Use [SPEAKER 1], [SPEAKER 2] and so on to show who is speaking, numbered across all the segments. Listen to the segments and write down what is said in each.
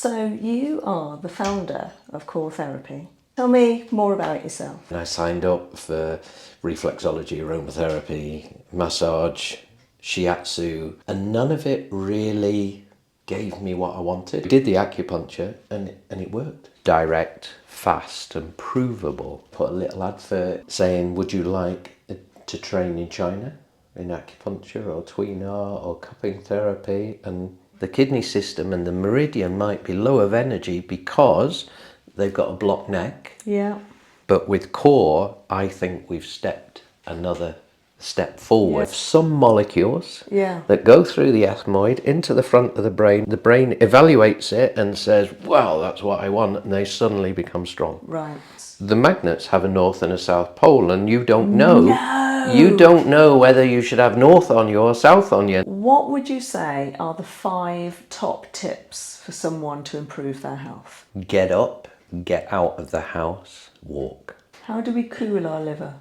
[SPEAKER 1] So you are the founder of Core Therapy. Tell me more about yourself.
[SPEAKER 2] I signed up for reflexology, aromatherapy, massage, shiatsu, and none of it really gave me what I wanted. I did the acupuncture and it worked. Direct, fast and provable. Put a little advert saying, would you like to train in China in acupuncture or tweenar or cupping therapy? And the kidney system and the meridian might be low of energy because they've got a blocked neck.
[SPEAKER 1] Yeah.
[SPEAKER 2] But with core, I think we've stepped another step forward. Some molecules that go through the ethmoid into the front of the brain evaluates it and says, well, that's what I want, and they suddenly become strong.
[SPEAKER 1] Right.
[SPEAKER 2] The magnets have a north and a south pole, and you don't know.
[SPEAKER 1] No.
[SPEAKER 2] You don't know whether you should have north on you or south on you.
[SPEAKER 1] What would you say are the 5 top tips for someone to improve their health?
[SPEAKER 2] Get up, get out of the house, walk.
[SPEAKER 1] How do we cool our liver?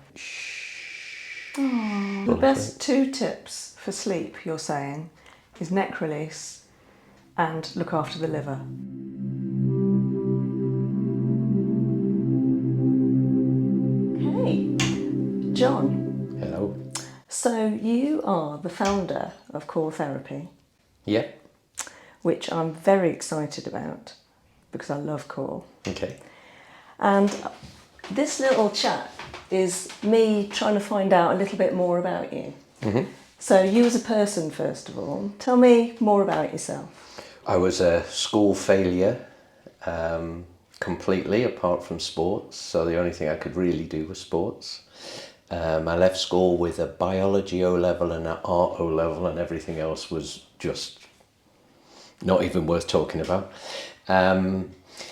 [SPEAKER 1] Oh, the best 2 tips for sleep, you're saying, is neck release and look after the liver. Okay, John.
[SPEAKER 2] Hello.
[SPEAKER 1] So you are the founder of Core Therapy.
[SPEAKER 2] Yeah.
[SPEAKER 1] Which I'm very excited about because I love Core.
[SPEAKER 2] Okay.
[SPEAKER 1] And this little chat is me trying to find out a little bit more about you. Mm-hmm. So you as a person, first of all, tell me more about yourself.
[SPEAKER 2] I was a school failure completely, apart from sports. So the only thing I could really do was sports. I left school with a biology O-level and an art O-level, and everything else was just not even worth talking about.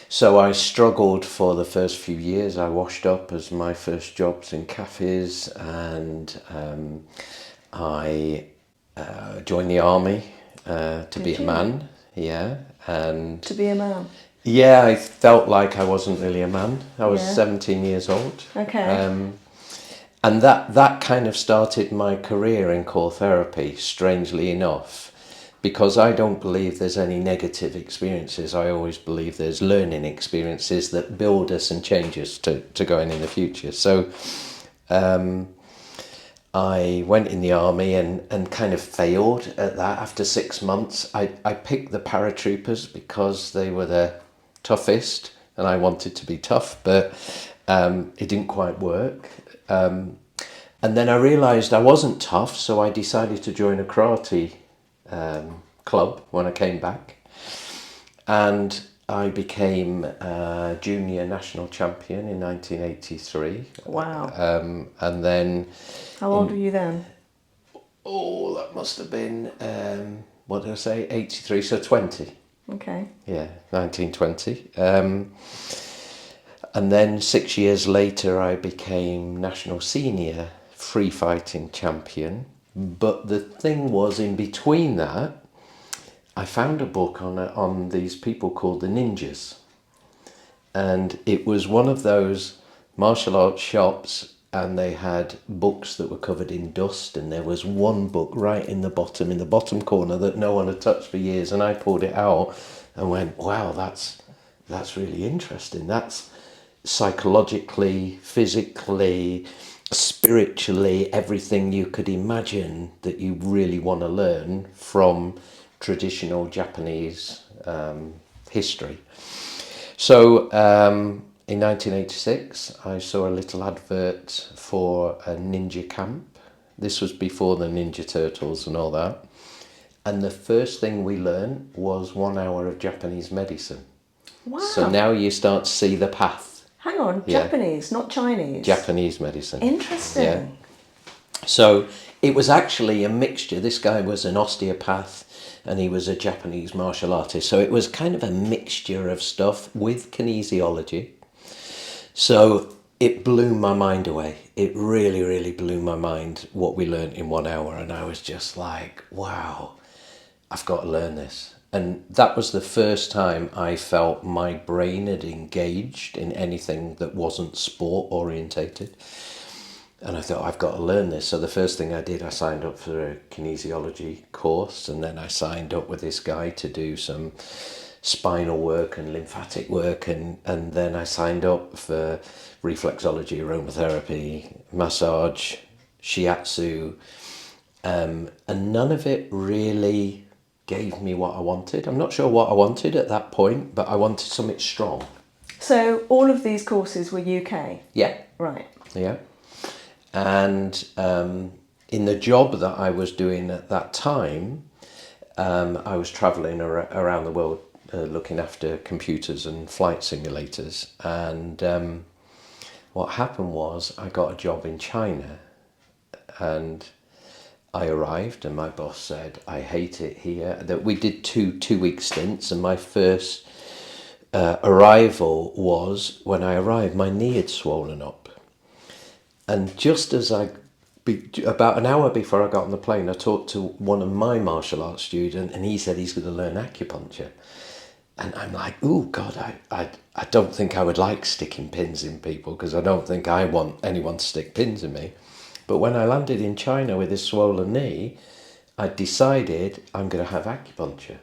[SPEAKER 2] So I struggled for the first few years. I washed up as my first jobs in cafes, and I joined the army to be a man. Yeah, and
[SPEAKER 1] to be a man.
[SPEAKER 2] Yeah, I felt like I wasn't really a man. I was 17 years old.
[SPEAKER 1] Okay.
[SPEAKER 2] And that kind of started my career in core therapy, strangely enough. Because I don't believe there's any negative experiences. I always believe there's learning experiences that build us and change us to going in the future. So I went in the army and kind of failed at that. After 6 months, I picked the paratroopers because they were the toughest and I wanted to be tough, but it didn't quite work. And then I realised I wasn't tough, so I decided to join a karate club when I came back, and I became a junior national champion in 1983.
[SPEAKER 1] Wow.
[SPEAKER 2] And then...
[SPEAKER 1] How old were you then?
[SPEAKER 2] Oh, that must have been, what did I say, 83, so 20.
[SPEAKER 1] Okay.
[SPEAKER 2] Yeah, 1920. And then 6 years later I became national senior free fighting champion. But the thing was, in between that, I found a book on these people called the ninjas. And it was one of those martial arts shops, and they had books that were covered in dust, and there was one book right in the bottom corner that no one had touched for years, and I pulled it out and went, wow, that's really interesting. That's psychologically, physically, spiritually, everything you could imagine that you really want to learn from traditional Japanese history. So in 1986, I saw a little advert for a ninja camp. This was before the Ninja Turtles and all that. And the first thing we learned was 1 hour of Japanese medicine.
[SPEAKER 1] Wow.
[SPEAKER 2] So now you start to see the path.
[SPEAKER 1] Hang on, Japanese, not Chinese.
[SPEAKER 2] Japanese medicine.
[SPEAKER 1] Interesting.
[SPEAKER 2] Yeah. So it was actually a mixture. This guy was an osteopath and he was a Japanese martial artist. So it was kind of a mixture of stuff with kinesiology. So it blew my mind away. It really, really blew my mind what we learned in 1 hour. And I was just like, wow, I've got to learn this. And that was the first time I felt my brain had engaged in anything that wasn't sport orientated. And I thought, I've got to learn this. So the first thing I did, I signed up for a kinesiology course, and then I signed up with this guy to do some spinal work and lymphatic work, and then I signed up for reflexology, aromatherapy, massage, shiatsu, and none of it really gave me what I wanted. I'm not sure what I wanted at that point, but I wanted something strong.
[SPEAKER 1] So all of these courses were UK?
[SPEAKER 2] Yeah.
[SPEAKER 1] Right.
[SPEAKER 2] Yeah. And in the job that I was doing at that time, I was travelling around the world looking after computers and flight simulators. And what happened was I got a job in China, and I arrived and my boss said, I hate it here. That we did two-week stints, and my first arrival was, when I arrived, my knee had swollen up. And just as about an hour before I got on the plane, I talked to one of my martial arts students, and he said he's going to learn acupuncture. And I'm like, oh God, I don't think I would like sticking pins in people, because I don't think I want anyone to stick pins in me. But when I landed in China with this swollen knee, I decided I'm going to have acupuncture.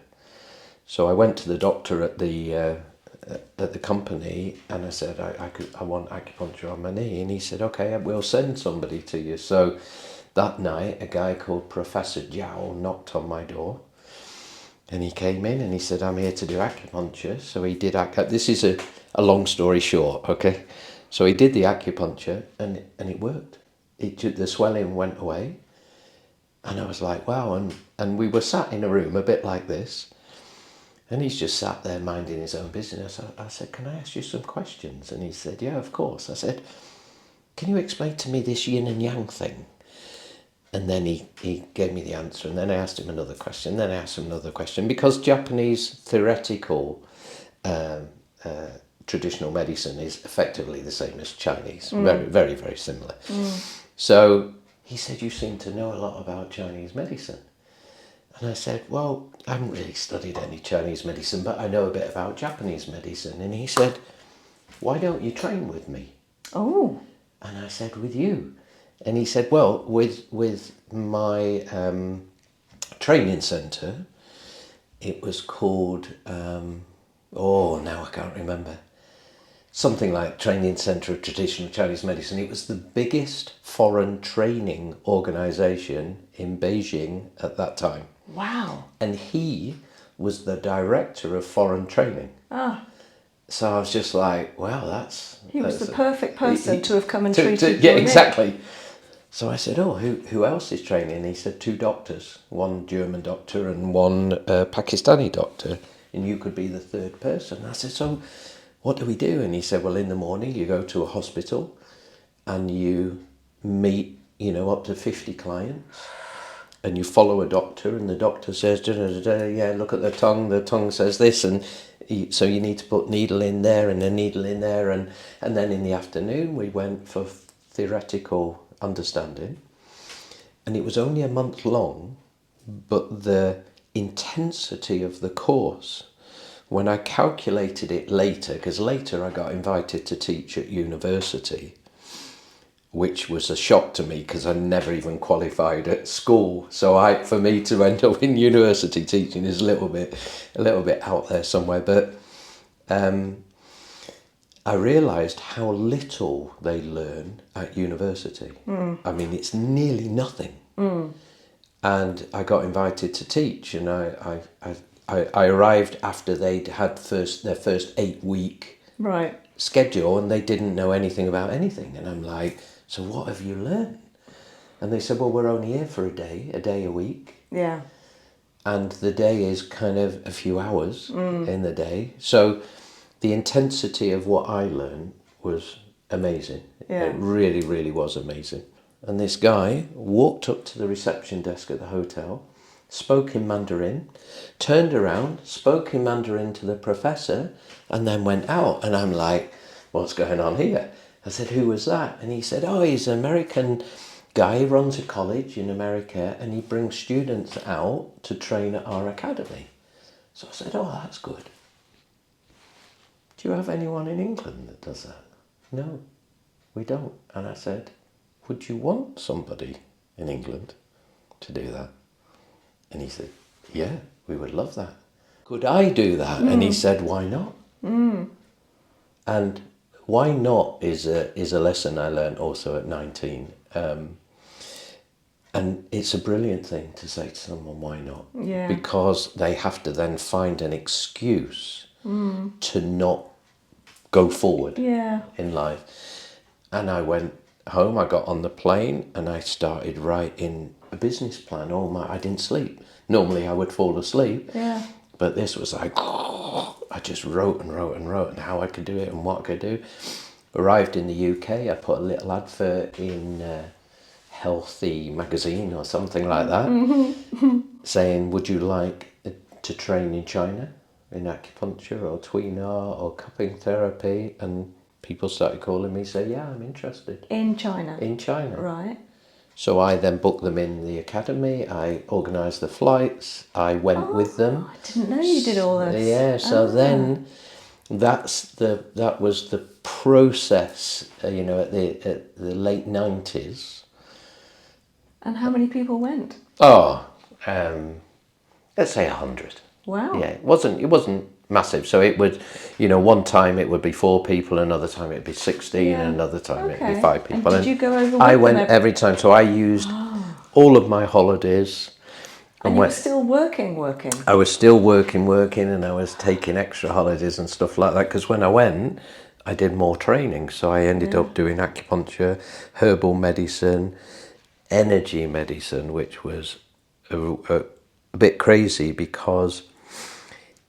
[SPEAKER 2] So I went to the doctor at the company, and I said I want acupuncture on my knee, and he said, okay, we'll send somebody to you. So that night, a guy called Professor Jiao knocked on my door, and he came in and he said, I'm here to do acupuncture. So he did this is a long story short, okay? So he did the acupuncture, and it worked. The swelling went away, and I was like, wow. And we were sat in a room a bit like this, and he's just sat there minding his own business. I said, can I ask you some questions? And he said, yeah, of course. I said, can you explain to me this yin and yang thing? And then he gave me the answer, and then I asked him another question, then I asked him another question, because Japanese theoretical traditional medicine is effectively the same as Chinese, very, very, very similar. So he said, you seem to know a lot about Chinese medicine. And I said, well, I haven't really studied any Chinese medicine, but I know a bit about Japanese medicine. And he said, why don't you train with me?
[SPEAKER 1] Oh.
[SPEAKER 2] And I said, with you? And he said, well, with my training centre, it was called, now I can't remember, something like Training Centre of Traditional Chinese Medicine. It was the biggest foreign training organisation in Beijing at that time.
[SPEAKER 1] Wow.
[SPEAKER 2] And he was the director of foreign training.
[SPEAKER 1] Ah.
[SPEAKER 2] So I was just like, wow,
[SPEAKER 1] He was the perfect person to have come and treated
[SPEAKER 2] yeah,
[SPEAKER 1] your knee.
[SPEAKER 2] exactly. So I said, oh, who else is training? And he said, 2 doctors, one German doctor and one Pakistani doctor, and you could be the 3rd person. I said, so what do we do? And he said, well, in the morning you go to a hospital and you meet, up to 50 clients, and you follow a doctor, and the doctor says, yeah, look at the tongue says this, and so you need to put needle in there and a needle in there, and then in the afternoon we went for theoretical understanding, and it was only a month long, but the intensity of the course, when I calculated it later, because later I got invited to teach at university, which was a shock to me because I never even qualified at school. So for me to end up in university teaching is a little bit out there somewhere. But I realised how little they learn at university. I mean, it's nearly nothing. And I got invited to teach, and I arrived after they'd had their first 8-week
[SPEAKER 1] right.
[SPEAKER 2] schedule, and they didn't know anything about anything. And I'm like, so what have you learned? And they said, well, we're only here for a day a week.
[SPEAKER 1] Yeah. And
[SPEAKER 2] the day is kind of a few hours in the day. So the intensity of what I learned was amazing.
[SPEAKER 1] Yeah.
[SPEAKER 2] It really, really was amazing. And this guy walked up to the reception desk at the hotel, spoke in Mandarin, turned around, spoke in Mandarin to the professor, and then went out. And I'm like, what's going on here? I said, who was that? And he said, oh, he's an American guy. He runs a college in America, and he brings students out to train at our academy. So I said, oh, that's good. Do you have anyone in England that does that? No, we don't. And I said, would you want somebody in England to do that? And he said, yeah, we would love that. could I do that? And he said, why not? And why not is a lesson I learned also at 19. And it's a brilliant thing to say to someone, why not?
[SPEAKER 1] Yeah.
[SPEAKER 2] Because they have to then find an excuse to not go forward
[SPEAKER 1] Yeah.
[SPEAKER 2] in life. And I went home, I got on the plane, and I started writing a business plan. I didn't sleep. Normally I would fall asleep.
[SPEAKER 1] Yeah.
[SPEAKER 2] But this was like, I just wrote and wrote and wrote and how I could do it and what I could do. Arrived in the UK, I put a little advert in Healthy magazine or something like that, saying, would you like to train in China in acupuncture or Tweenar or cupping therapy? And people started calling me, say, yeah, I'm interested.
[SPEAKER 1] In China?
[SPEAKER 2] In China.
[SPEAKER 1] Right.
[SPEAKER 2] So I then booked them in the academy, I organised the flights, I went with them.
[SPEAKER 1] I didn't know you did all this.
[SPEAKER 2] Yeah, so then that was the process, at the late 90s.
[SPEAKER 1] And how many people went?
[SPEAKER 2] Let's say 100.
[SPEAKER 1] Wow.
[SPEAKER 2] Yeah, it wasn't massive. So it would, one time it would be 4 people, another time it'd be 16,
[SPEAKER 1] Yeah.
[SPEAKER 2] and another time it'd be
[SPEAKER 1] Okay.
[SPEAKER 2] 5 people.
[SPEAKER 1] And did you go over with
[SPEAKER 2] I
[SPEAKER 1] them
[SPEAKER 2] went every time. So I used all of my holidays.
[SPEAKER 1] And you were still working?
[SPEAKER 2] I was still working, and I was taking extra holidays and stuff like that. Because when I went, I did more training. So I ended up doing acupuncture, herbal medicine, energy medicine, which was a bit crazy because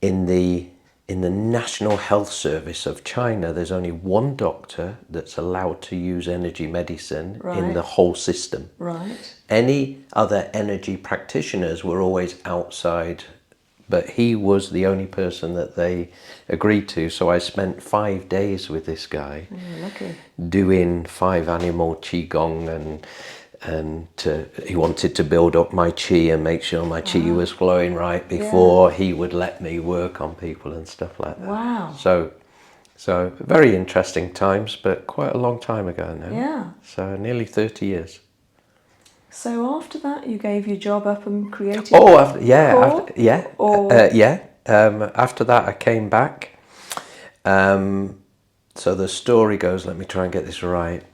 [SPEAKER 2] in the National Health Service of China, there's only one doctor that's allowed to use energy medicine in the whole system.
[SPEAKER 1] Right.
[SPEAKER 2] Any other energy practitioners were always outside, but he was the only person that they agreed to. So I spent 5 days with this guy,
[SPEAKER 1] Lucky.
[SPEAKER 2] doing 5 animal qigong, and he wanted to build up my chi and make sure my chi was flowing right before he would let me work on people and stuff like that.
[SPEAKER 1] Wow.
[SPEAKER 2] So very interesting times, but quite a long time ago now.
[SPEAKER 1] Yeah.
[SPEAKER 2] So nearly 30 years.
[SPEAKER 1] So after that, you gave your job up and created.
[SPEAKER 2] After that, I came back. So the story goes. Let me try and get this right.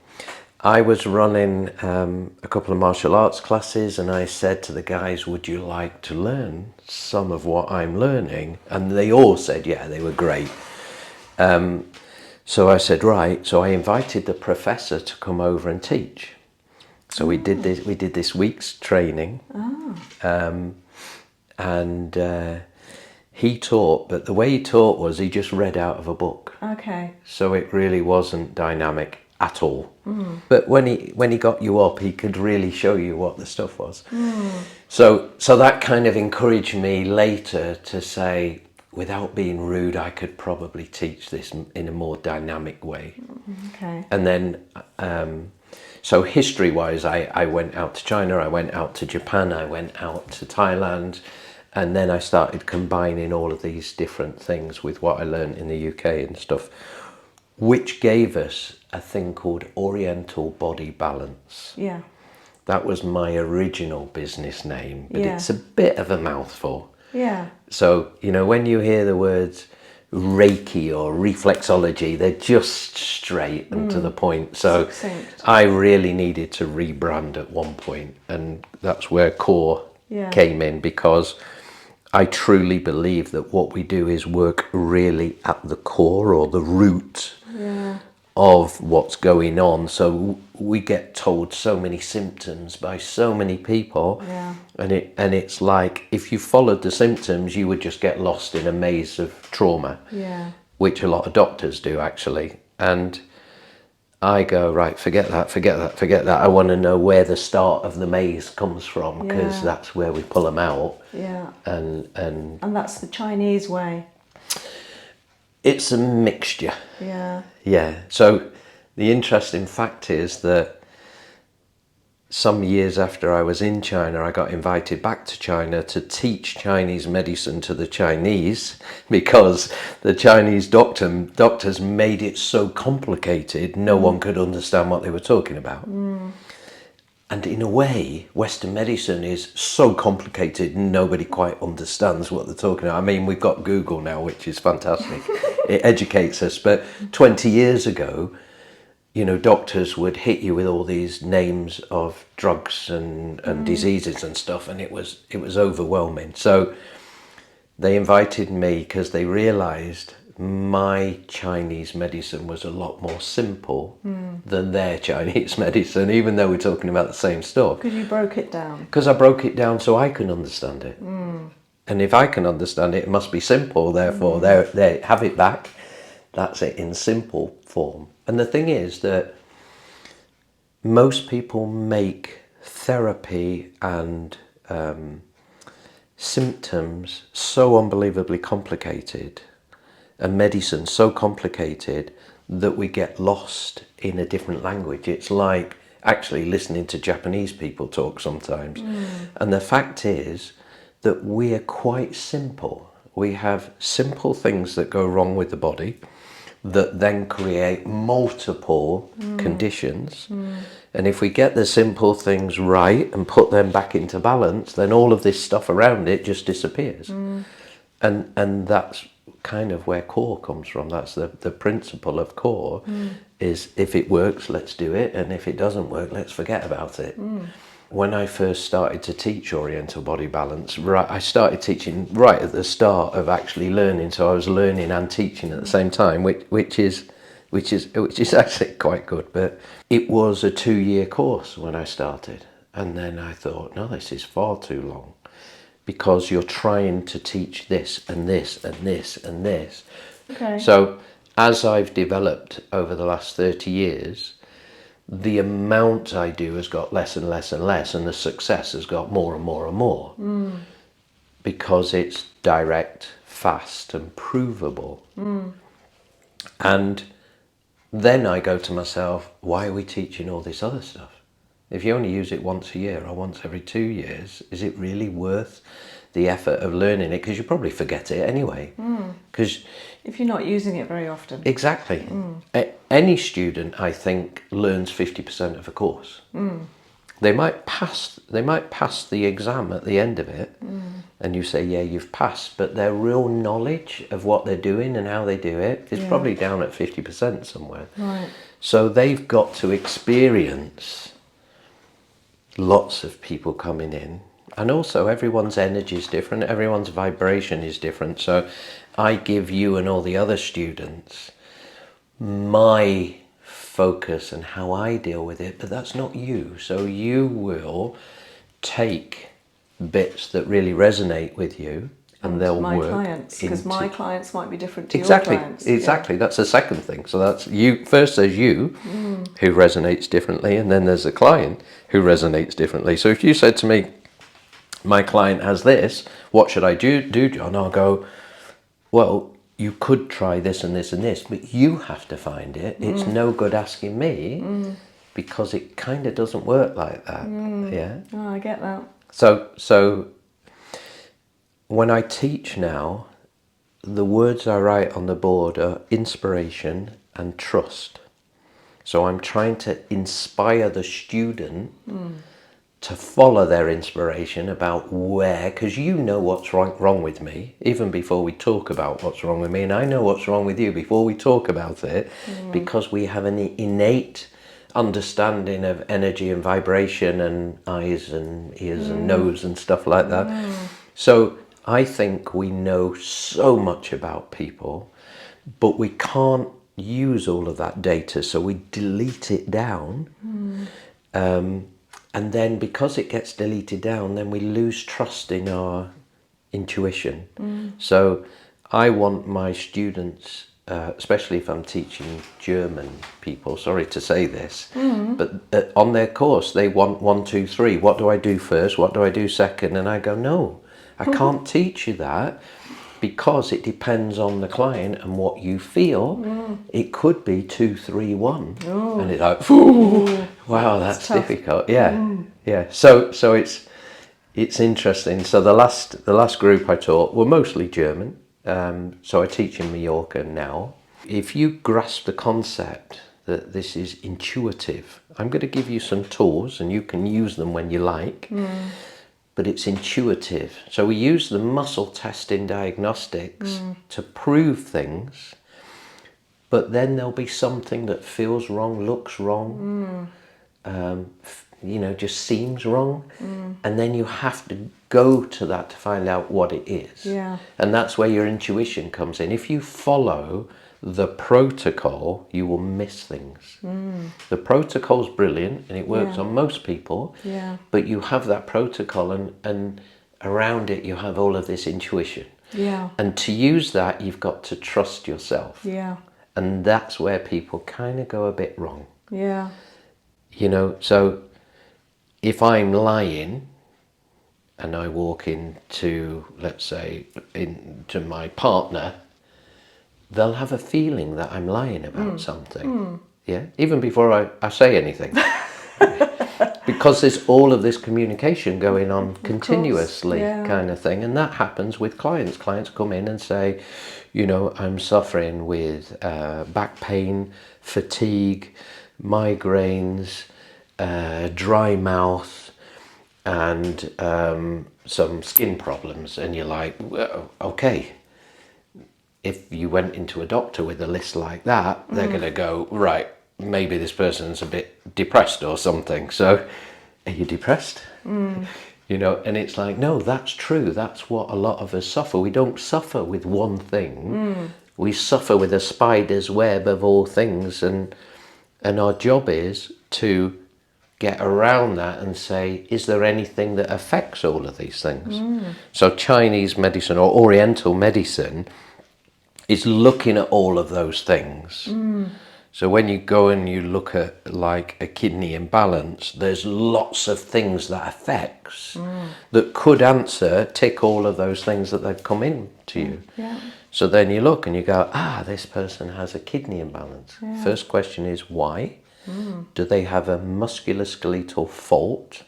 [SPEAKER 2] I was running a couple of martial arts classes, and I said to the guys, would you like to learn some of what I'm learning? And they all said, yeah, they were great. So I said, right. So I invited the professor to come over and teach. So we did this week's training. And he taught, but the way he taught was he just read out of a book.
[SPEAKER 1] Okay.
[SPEAKER 2] So it really wasn't dynamic at all. But when he got you up, he could really show you what the stuff was. So that kind of encouraged me later to say, without being rude, I could probably teach this in a more dynamic way.
[SPEAKER 1] Okay.
[SPEAKER 2] And then, so history-wise, I went out to China, I went out to Japan, I went out to Thailand, and then I started combining all of these different things with what I learned in the UK and stuff, which gave us a thing called Oriental Body Balance.
[SPEAKER 1] Yeah.
[SPEAKER 2] That was my original business name, but
[SPEAKER 1] Yeah.
[SPEAKER 2] it's a bit of a mouthful.
[SPEAKER 1] Yeah.
[SPEAKER 2] So, when you hear the words Reiki or reflexology, they're just straight and to the point. So
[SPEAKER 1] Succinct.
[SPEAKER 2] I really needed to rebrand at one point, and that's where Core came in, because I truly believe that what we do is work really at the core or the root of what's going on. So we get told so many symptoms by so many people, and it's like if you followed the symptoms, you would just get lost in a maze of trauma, which a lot of doctors do actually. And I go, right, forget that. I want to know where the start of the maze comes from, because that's where we pull them out.
[SPEAKER 1] Yeah.
[SPEAKER 2] And
[SPEAKER 1] that's the Chinese way.
[SPEAKER 2] it's a mixture.
[SPEAKER 1] Yeah.
[SPEAKER 2] Yeah. So the interesting fact is that some years after I was in China, I got invited back to China to teach Chinese medicine to the Chinese, because the Chinese doctors made it so complicated, no one could understand what they were talking about. And in a way, Western medicine is so complicated, nobody quite understands what they're talking about. I mean, we've got Google now, which is fantastic. It educates us. But 20 years ago, you know, doctors would hit you with all these names of drugs and diseases and stuff, and it was overwhelming. So they invited me because they realised my Chinese medicine was a lot more simple than their Chinese medicine, even though we're talking about the same stuff.
[SPEAKER 1] Because you broke it down.
[SPEAKER 2] Because I broke it down so I can understand it. And if I can understand it, it must be simple. Therefore, there, have it back. That's it in simple form. And the thing is that most people make therapy and symptoms so unbelievably complicated, and medicine so complicated, that we get lost in a different language. It's like actually listening to Japanese people talk sometimes. And the fact is that we are quite simple. We have simple things that go wrong with the body that then create multiple conditions. And if we get the simple things right and put them back into balance, then all of this stuff around it just disappears. And that's kind of where core comes from. That's the principle of core, is if it works, let's do it, and if it doesn't work, let's forget about it. When I first started to teach Oriental Body Balance, I started teaching right at the start of actually learning, so I was learning and teaching at the same time, which is actually quite good. But it was a 2-year course when I started, and then I thought, no, this is far too long, because you're trying to teach this and this and this and this.
[SPEAKER 1] Okay.
[SPEAKER 2] So as I've developed over the last 30 years, the amount I do has got less and less and less, and the success has got more and more and more. Because it's direct, fast and provable. And then I go to myself, why are we teaching all this other stuff? If you only use it once a year or once every 2 years, is it really worth the effort of learning it? Because you probably forget it anyway. Because
[SPEAKER 1] if you're not using it very often.
[SPEAKER 2] exactly. Any student, I think, learns 50% of a course. They might pass the exam at the end of it, and you say, yeah, you've passed, but their real knowledge of what they're doing and how they do it is probably down at 50% somewhere.
[SPEAKER 1] Right.
[SPEAKER 2] So they've got to experience lots of people coming in, and also everyone's energy is different, everyone's vibration is different. So I give you and all the other students my focus and how I deal with it, but that's not you. So you will take bits that really resonate with you, and they'll
[SPEAKER 1] my
[SPEAKER 2] work
[SPEAKER 1] clients, because my clients might be different to
[SPEAKER 2] exactly
[SPEAKER 1] your clients.
[SPEAKER 2] exactly That's the second thing. So that's you first. There's you who resonates differently, and then there's the client who resonates differently. So if you said to me, my client has this, what should I do, John? I'll go, well, you could try this and this and this, but you have to find it. It's no good asking me, because it kind of doesn't work like that. Yeah.
[SPEAKER 1] Oh, I get that.
[SPEAKER 2] So when I teach now, the words I write on the board are inspiration and trust. So I'm trying to inspire the student to follow their inspiration about where, because you know what's wrong with me even before we talk about what's wrong with me, and I know what's wrong with you before we talk about it, because we have an innate understanding of energy and vibration and eyes and ears and nose and stuff like that. So I think we know so much about people, but we can't use all of that data, so we delete it down. And then because it gets deleted down, then we lose trust in our intuition. So I want my students, especially if I'm teaching German people, sorry to say this, but on their course they want 1, 2, 3. What do I do first? What do I do second? And I go, no, I can't teach you that, because it depends on the client and what you feel. It could be 2, 3, 1, and it's like, wow, that's difficult. Yeah. So it's interesting. So the last group I taught were mostly German. So I teach in Mallorca now. If you grasp the concept that this is intuitive. I'm going to give you some tools and you can use them when you like, but it's intuitive. So we use the muscle testing diagnostics to prove things, but then there'll be something that feels wrong, looks wrong, just seems wrong, and then you have to go to that to find out what it is.
[SPEAKER 1] Yeah.
[SPEAKER 2] And that's where your intuition comes in. If you follow the protocol, you will miss things. The protocol's brilliant and it works on most people, but you have that protocol and around it you have all of this intuition.
[SPEAKER 1] Yeah.
[SPEAKER 2] And to use that, you've got to trust yourself.
[SPEAKER 1] Yeah.
[SPEAKER 2] And that's where people kind of go a bit wrong.
[SPEAKER 1] Yeah.
[SPEAKER 2] So if I'm lying and I walk into, let's say, into my partner, they'll have a feeling that I'm lying about something. Yeah, even before I say anything. Because there's all of this communication going on continuously, kind of thing. And that happens with clients. Clients come in and say, I'm suffering with back pain, fatigue, migraines, dry mouth, and some skin problems. And you're like, well, okay. If you went into a doctor with a list like that, they're going to go, right, maybe this person's a bit depressed or something. So, are you depressed? And it's like, no, that's true. That's what a lot of us suffer. We don't suffer with one thing. We suffer with a spider's web of all things. And our job is to get around that and say, is there anything that affects all of these things? So Chinese medicine or Oriental medicine is looking at all of those things. So when you go and you look at like a kidney imbalance, there's lots of things that affects that could tick all of those things that they've come in to you.
[SPEAKER 1] Yeah.
[SPEAKER 2] So then you look and you go, this person has a kidney imbalance.
[SPEAKER 1] Yeah.
[SPEAKER 2] First question is why? Do they have a musculoskeletal fault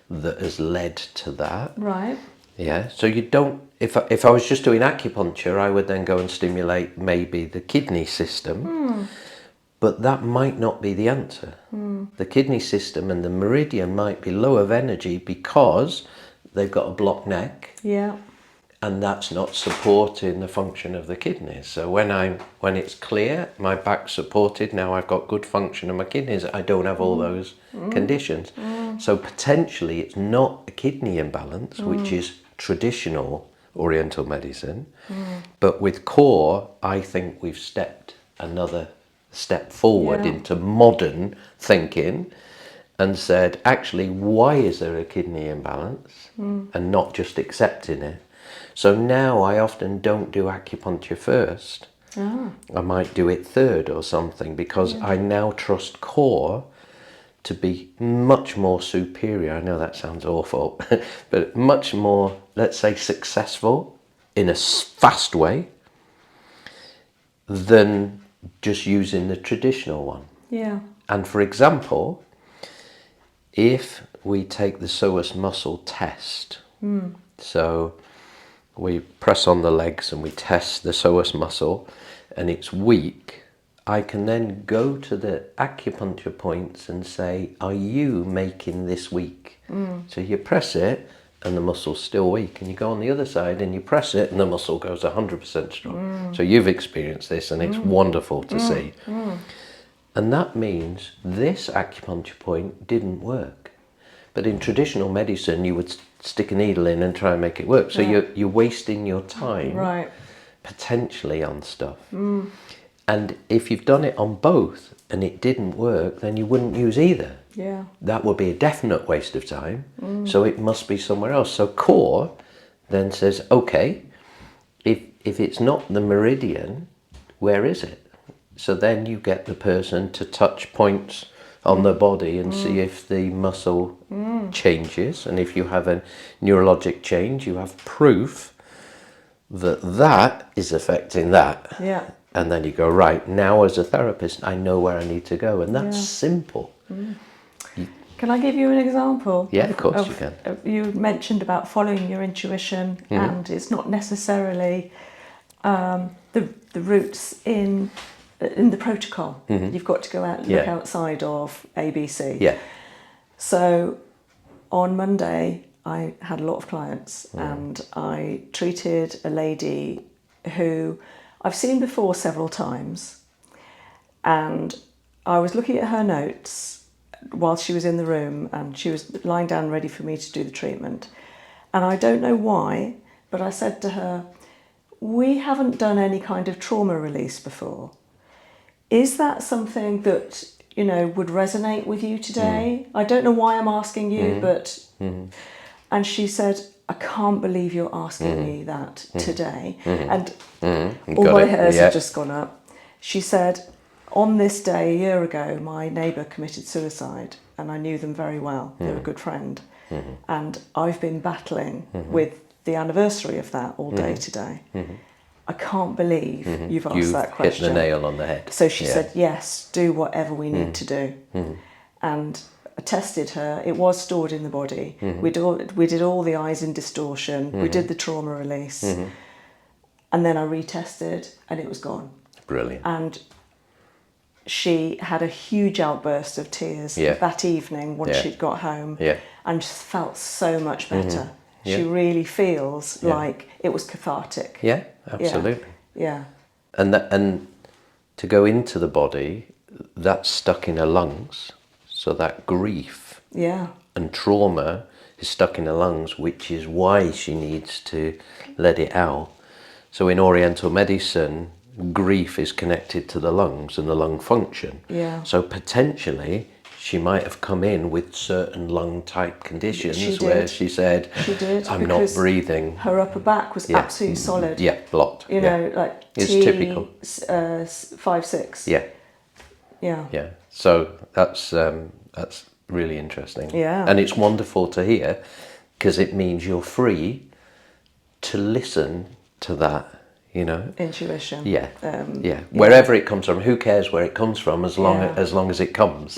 [SPEAKER 2] that has led to that?
[SPEAKER 1] Right.
[SPEAKER 2] Yeah, so you don't, if I was just doing acupuncture, I would then go and stimulate maybe the kidney system, but that might not be the answer. The kidney system and the meridian might be low of energy because they've got a blocked neck.
[SPEAKER 1] Yeah.
[SPEAKER 2] And that's not supporting the function of the kidneys. So when it's clear, my back's supported, now I've got good function of my kidneys, I don't have all those conditions. So potentially it's not a kidney imbalance, which is traditional Oriental medicine, but with core, I think we've stepped another step forward into modern thinking and said, actually, why is there a kidney imbalance? And not just accepting it. So now I often don't do acupuncture first. I might do it third or something because I now trust core to be much more superior. I know that sounds awful, but much more, let's say, successful in a fast way than just using the traditional one.
[SPEAKER 1] Yeah.
[SPEAKER 2] And for example, if we take the psoas muscle test, so we press on the legs and we test the psoas muscle and it's weak, I can then go to the acupuncture points and say, are you making this weak? So you press it and the muscle's still weak, and you go on the other side and you press it and the muscle goes 100% strong. So you've experienced this and it's wonderful to see. And that means this acupuncture point didn't work. But in traditional medicine, you would stick a needle in and try and make it work. So you're wasting your time potentially on stuff. And if you've done it on both and it didn't work, then you wouldn't use either.
[SPEAKER 1] Yeah.
[SPEAKER 2] That would be a definite waste of time. So it must be somewhere else. So core then says, okay, if it's not the meridian, where is it? So then you get the person to touch points on the body and see if the muscle changes. And if you have a neurologic change, you have proof that that is affecting that.
[SPEAKER 1] Yeah.
[SPEAKER 2] And then you go, right, now as a therapist, I know where I need to go. And that's simple.
[SPEAKER 1] Can I give you an example?
[SPEAKER 2] Yeah, of course you can.
[SPEAKER 1] You mentioned about following your intuition, and it's not necessarily the roots in in the protocol. You've got to go out and look
[SPEAKER 2] Yeah.
[SPEAKER 1] outside of ABC.
[SPEAKER 2] Yeah.
[SPEAKER 1] So on Monday, I had a lot of clients and I treated a lady who I've seen before several times. And I was looking at her notes while she was in the room, and she was lying down ready for me to do the treatment. And I don't know why, but I said to her, we haven't done any kind of trauma release before. Is that something that, you know, would resonate with you today? I don't know why I'm asking you, but... And she said, I can't believe you're asking me that today. And all my hairs have just gone up. She said, on this day a year ago, my neighbour committed suicide, and I knew them very well. They were a good friend. And I've been battling with the anniversary of that all day today. I can't believe you've asked that question.
[SPEAKER 2] Hit the nail on the head.
[SPEAKER 1] So she said, yes, do whatever we need to do. And I tested her. It was stored in the body. We did all the eyes in distortion. We did the trauma release. And then I retested and it was gone.
[SPEAKER 2] Brilliant.
[SPEAKER 1] And she had a huge outburst of tears that evening once she'd got home and just felt so much better. She really feels like it was cathartic.
[SPEAKER 2] Yeah, absolutely.
[SPEAKER 1] Yeah.
[SPEAKER 2] And to go into the body, that's stuck in her lungs. So that grief and trauma is stuck in her lungs, which is why she needs to let it out. So in Oriental medicine, grief is connected to the lungs and the lung function.
[SPEAKER 1] Yeah.
[SPEAKER 2] So potentially she might have come in with certain lung type conditions where she said, I'm not breathing.
[SPEAKER 1] Her upper back was absolutely solid.
[SPEAKER 2] Yeah, blocked.
[SPEAKER 1] You know, like
[SPEAKER 2] it's typical.
[SPEAKER 1] 5-6.
[SPEAKER 2] Yeah.
[SPEAKER 1] Yeah.
[SPEAKER 2] Yeah. So that's really interesting.
[SPEAKER 1] Yeah.
[SPEAKER 2] And it's wonderful to hear because it means you're free to listen to that, you know.
[SPEAKER 1] Intuition.
[SPEAKER 2] Yeah. Wherever it comes from, who cares where it comes from as long as it comes.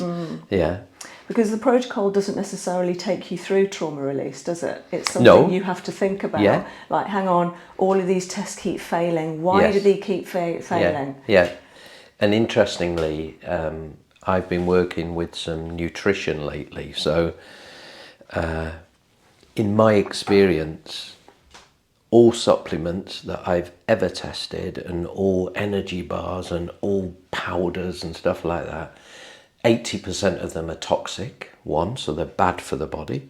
[SPEAKER 2] Yeah.
[SPEAKER 1] Because the protocol doesn't necessarily take you through trauma release, does it? It's something you have to think about.
[SPEAKER 2] Yeah.
[SPEAKER 1] Like, hang on, all of these tests keep failing. Why do they keep failing?
[SPEAKER 2] Yeah. And interestingly, I've been working with some nutrition lately. So in my experience, all supplements that I've ever tested and all energy bars and all powders and stuff like that, 80% of them are toxic, so they're bad for the body.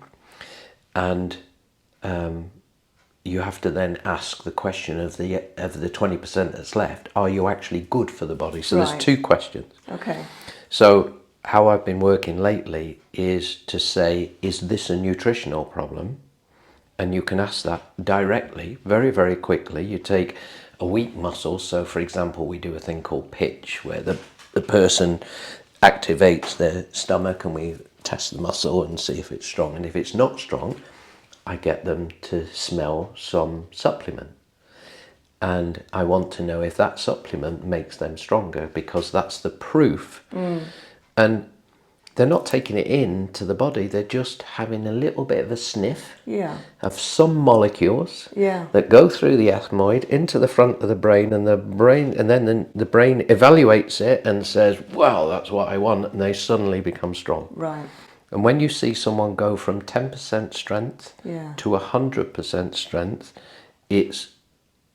[SPEAKER 2] And you have to then ask the question of the 20% that's left, are you actually good for the body? So there's two questions.
[SPEAKER 1] Okay.
[SPEAKER 2] So how I've been working lately is to say, is this a nutritional problem? And you can ask that directly, very, very quickly. You take a weak muscle. So for example, we do a thing called pitch, where the person activates their stomach and we test the muscle and see if it's strong. And if it's not strong, I get them to smell some supplement. And I want to know if that supplement makes them stronger, because that's the proof. And they're not taking it into the body, they're just having a little bit of a sniff of some molecules that go through the ethmoid into the front of the brain, and then the brain evaluates it and says, well, that's what I want, and they suddenly become strong.
[SPEAKER 1] Right.
[SPEAKER 2] And when you see someone go from 10% strength to 100% strength, it's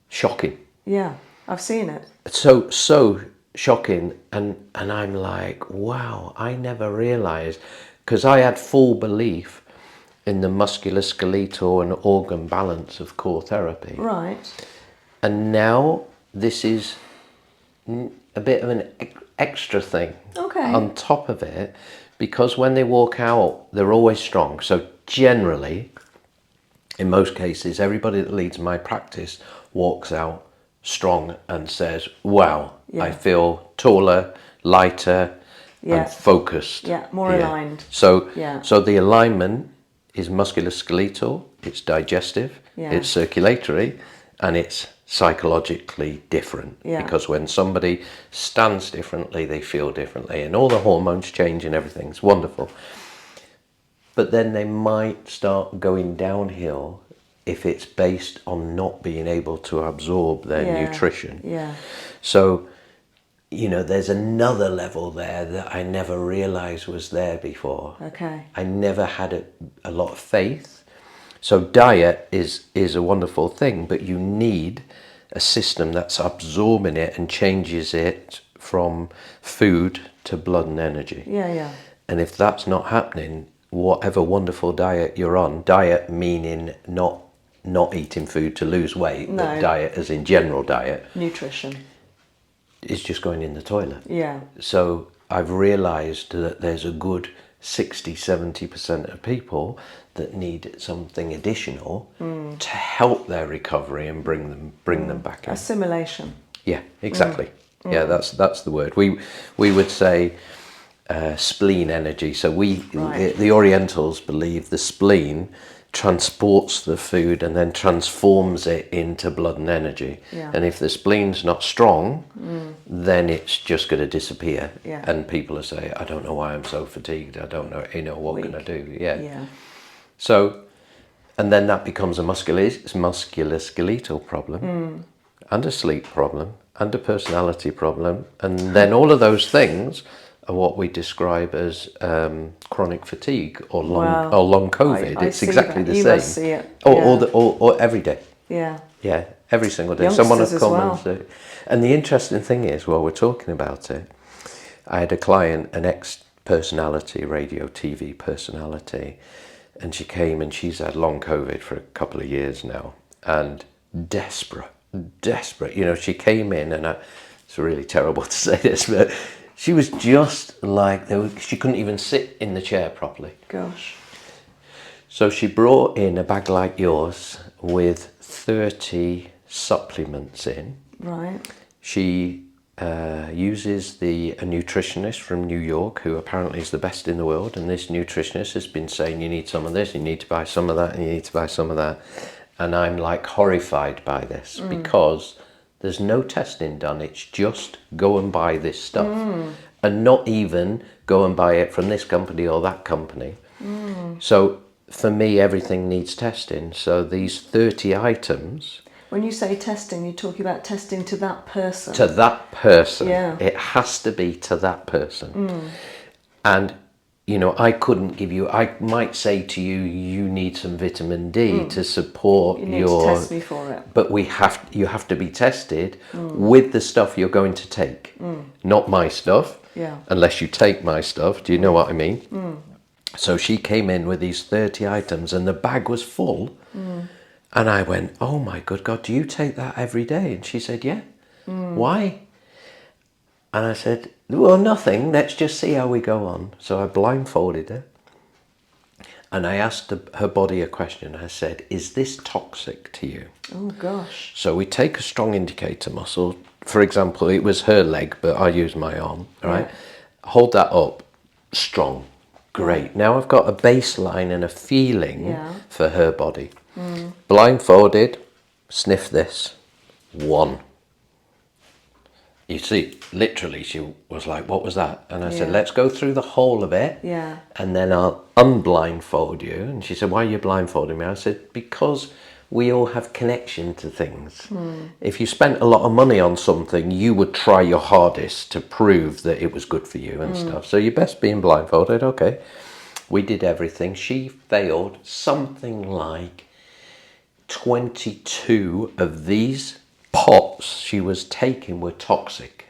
[SPEAKER 2] shocking.
[SPEAKER 1] Yeah, I've seen it.
[SPEAKER 2] So shocking, and I'm like, wow, I never realized, because I had full belief in the musculoskeletal and organ balance of core therapy.
[SPEAKER 1] Right.
[SPEAKER 2] And now this is a bit of an extra thing on top of it, because when they walk out, they're always strong. So generally, in most cases, everybody that leads my practice walks out strong and says, wow, I feel taller, lighter, and focused.
[SPEAKER 1] Yeah, more aligned.
[SPEAKER 2] So the alignment is musculoskeletal, it's digestive, it's circulatory, and it's psychologically different. Because when somebody stands differently, they feel differently, and all the hormones change and everything. It's wonderful. But then they might start going downhill if it's based on not being able to absorb their nutrition.
[SPEAKER 1] Yeah.
[SPEAKER 2] So you know, there's another level there that I never realized was there before.
[SPEAKER 1] Okay.
[SPEAKER 2] I never had a lot of faith. So diet is a wonderful thing, but you need a system that's absorbing it and changes it from food to blood and energy.
[SPEAKER 1] Yeah, yeah.
[SPEAKER 2] And if that's not happening, whatever wonderful diet you're on, diet meaning not eating food to lose weight,
[SPEAKER 1] No.
[SPEAKER 2] but diet as in general diet,
[SPEAKER 1] Nutrition.
[SPEAKER 2] is just going in the toilet.
[SPEAKER 1] Yeah.
[SPEAKER 2] So I've realised that there's a good 60-70% of people that need something additional to help their recovery and bring them back in.
[SPEAKER 1] Assimilation.
[SPEAKER 2] Yeah, exactly. Yeah, that's the word. We would say spleen energy. So
[SPEAKER 1] Right.
[SPEAKER 2] the Orientals believe the spleen transports the food and then transforms it into blood and energy.
[SPEAKER 1] Yeah.
[SPEAKER 2] And if the spleen's not strong, then it's just going to disappear.
[SPEAKER 1] Yeah.
[SPEAKER 2] And people will say, I don't know why I'm so fatigued. I don't know, what
[SPEAKER 1] Weak.
[SPEAKER 2] can I do? Yeah.
[SPEAKER 1] Yeah.
[SPEAKER 2] So, and then that becomes a musculoskeletal problem and a sleep problem and a personality problem. And then all of those things are what we describe as chronic fatigue or long COVID.
[SPEAKER 1] I
[SPEAKER 2] It's
[SPEAKER 1] see
[SPEAKER 2] exactly
[SPEAKER 1] that.
[SPEAKER 2] the
[SPEAKER 1] You
[SPEAKER 2] same.
[SPEAKER 1] must see it.
[SPEAKER 2] Or every day.
[SPEAKER 1] Yeah.
[SPEAKER 2] Yeah, every single day.
[SPEAKER 1] Youngsters
[SPEAKER 2] Someone will
[SPEAKER 1] as
[SPEAKER 2] come
[SPEAKER 1] well.
[SPEAKER 2] and say. And the interesting thing is, while we're talking about it, I had a client, an ex-personality, radio, TV personality, and she came and she's had long COVID for a couple of years now, and desperate. You know, she came in, and it's really terrible to say this, but she was just like, she couldn't even sit in the chair properly.
[SPEAKER 1] Gosh.
[SPEAKER 2] So she brought in a bag like yours with 30 supplements in.
[SPEAKER 1] Right.
[SPEAKER 2] She uses a nutritionist from New York, who apparently is the best in the world, and this nutritionist has been saying, you need some of this, you need to buy some of that, and you need to buy some of that. And I'm like horrified by this because there's no testing done. It's just go and buy this stuff, and not even go and buy it from this company or that company. So for me, everything needs testing. So these 30 items.
[SPEAKER 1] When you say testing, you're talking about testing to that person.
[SPEAKER 2] To that person.
[SPEAKER 1] Yeah.
[SPEAKER 2] It has to be to that person. And, you know, I couldn't give you, I might say to you, you need some vitamin D to support
[SPEAKER 1] You need to test me for it.
[SPEAKER 2] But you have to be tested with the stuff you're going to take. Not my stuff.
[SPEAKER 1] Yeah.
[SPEAKER 2] Unless you take my stuff. Do you know what I mean? So she came in with these 30 items and the bag was full. And I went, oh my good God, do you take that every day? And she said, yeah. Why? And I said, well, nothing. Let's just see how we go on. So I blindfolded her. And I asked her body a question. I said, is this toxic to you?
[SPEAKER 1] Oh, gosh.
[SPEAKER 2] So we take a strong indicator muscle. For example, it was her leg, but I used my arm, right?
[SPEAKER 1] Yeah.
[SPEAKER 2] Hold that up, strong. Great. Now I've got a baseline and a feeling for her body. Blindfolded, sniff this. 1. You see, literally, she was like, what was that? And I said, let's go through the whole of it.
[SPEAKER 1] Yeah.
[SPEAKER 2] And then I'll unblindfold you. And she said, why are you blindfolding me? I said, because we all have connection to things. If you spent a lot of money on something, you would try your hardest to prove that it was good for you and stuff. So you're best being blindfolded. Okay. We did everything. She failed something like 22 of these pots she was taking were toxic.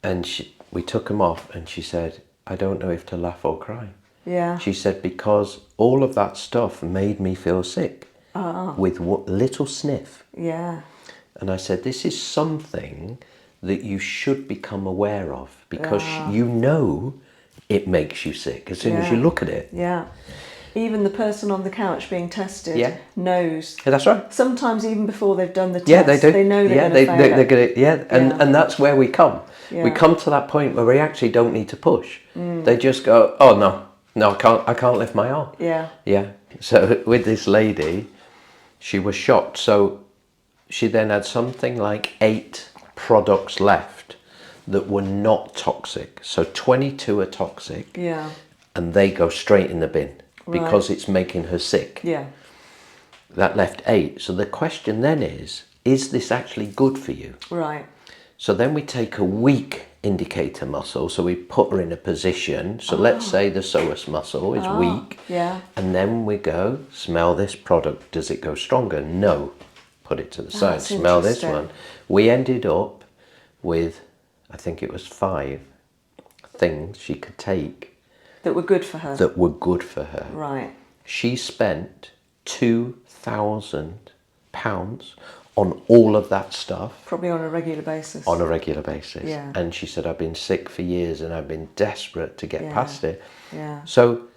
[SPEAKER 2] And we took them off and she said, I don't know if to laugh or cry.
[SPEAKER 1] Yeah.
[SPEAKER 2] She said, because all of that stuff made me feel sick with little sniff.
[SPEAKER 1] Yeah.
[SPEAKER 2] And I said, this is something that you should become aware of because you know it makes you sick as soon as you look at it.
[SPEAKER 1] Yeah. Even the person on the couch being tested knows.
[SPEAKER 2] Yeah, that's right.
[SPEAKER 1] Sometimes even before they've done the test,
[SPEAKER 2] Yeah, they do.
[SPEAKER 1] They know they're
[SPEAKER 2] they're
[SPEAKER 1] going to fail.
[SPEAKER 2] And that's where we come.
[SPEAKER 1] Yeah.
[SPEAKER 2] We come to that point where we actually don't need to push. They just go, oh no, I can't lift my arm.
[SPEAKER 1] Yeah.
[SPEAKER 2] Yeah. So with this lady, she was shocked. So she then had something like 8 products left that were not toxic. So 22 are toxic.
[SPEAKER 1] Yeah.
[SPEAKER 2] And they go straight in the bin because it's making her sick.
[SPEAKER 1] Yeah.
[SPEAKER 2] That left 8. So the question then is this actually good for you?
[SPEAKER 1] Right.
[SPEAKER 2] So then we take a weak indicator muscle, so we put her in a position. So let's say the psoas muscle is weak.
[SPEAKER 1] Yeah.
[SPEAKER 2] And then we go, smell this product. Does it go stronger? No. Put it to the side.
[SPEAKER 1] That's
[SPEAKER 2] Smell this
[SPEAKER 1] interesting.
[SPEAKER 2] one. We ended up with, I think it was 5 things she could take
[SPEAKER 1] That were good for her.
[SPEAKER 2] that were good for her.
[SPEAKER 1] Right.
[SPEAKER 2] She spent £2,000 on all of that stuff.
[SPEAKER 1] Probably on a regular basis.
[SPEAKER 2] On a regular basis.
[SPEAKER 1] Yeah.
[SPEAKER 2] And she said, I've been sick for years and I've been desperate to get
[SPEAKER 1] Yeah.
[SPEAKER 2] past it.
[SPEAKER 1] Yeah.
[SPEAKER 2] So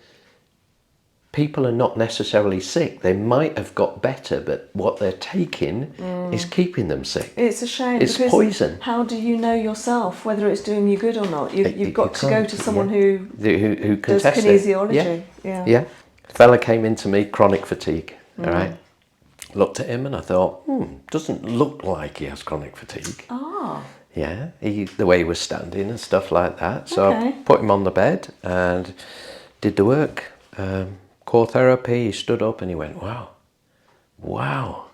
[SPEAKER 2] people are not necessarily sick. They might have got better, but what they're taking is keeping them sick.
[SPEAKER 1] It's a shame.
[SPEAKER 2] It's
[SPEAKER 1] because
[SPEAKER 2] poison.
[SPEAKER 1] How do you know yourself whether it's doing you good or not? You've got to go
[SPEAKER 2] can't,
[SPEAKER 1] to someone
[SPEAKER 2] yeah.
[SPEAKER 1] who
[SPEAKER 2] can
[SPEAKER 1] does
[SPEAKER 2] test
[SPEAKER 1] kinesiology.
[SPEAKER 2] it. Yeah. A fella came into me, chronic fatigue. All right. Looked at him and I thought, doesn't look like he has chronic fatigue.
[SPEAKER 1] Ah.
[SPEAKER 2] Yeah, the way he was standing and stuff like that. So
[SPEAKER 1] Okay.
[SPEAKER 2] I put him on the bed and did the work. Core therapy, he stood up and he went, wow,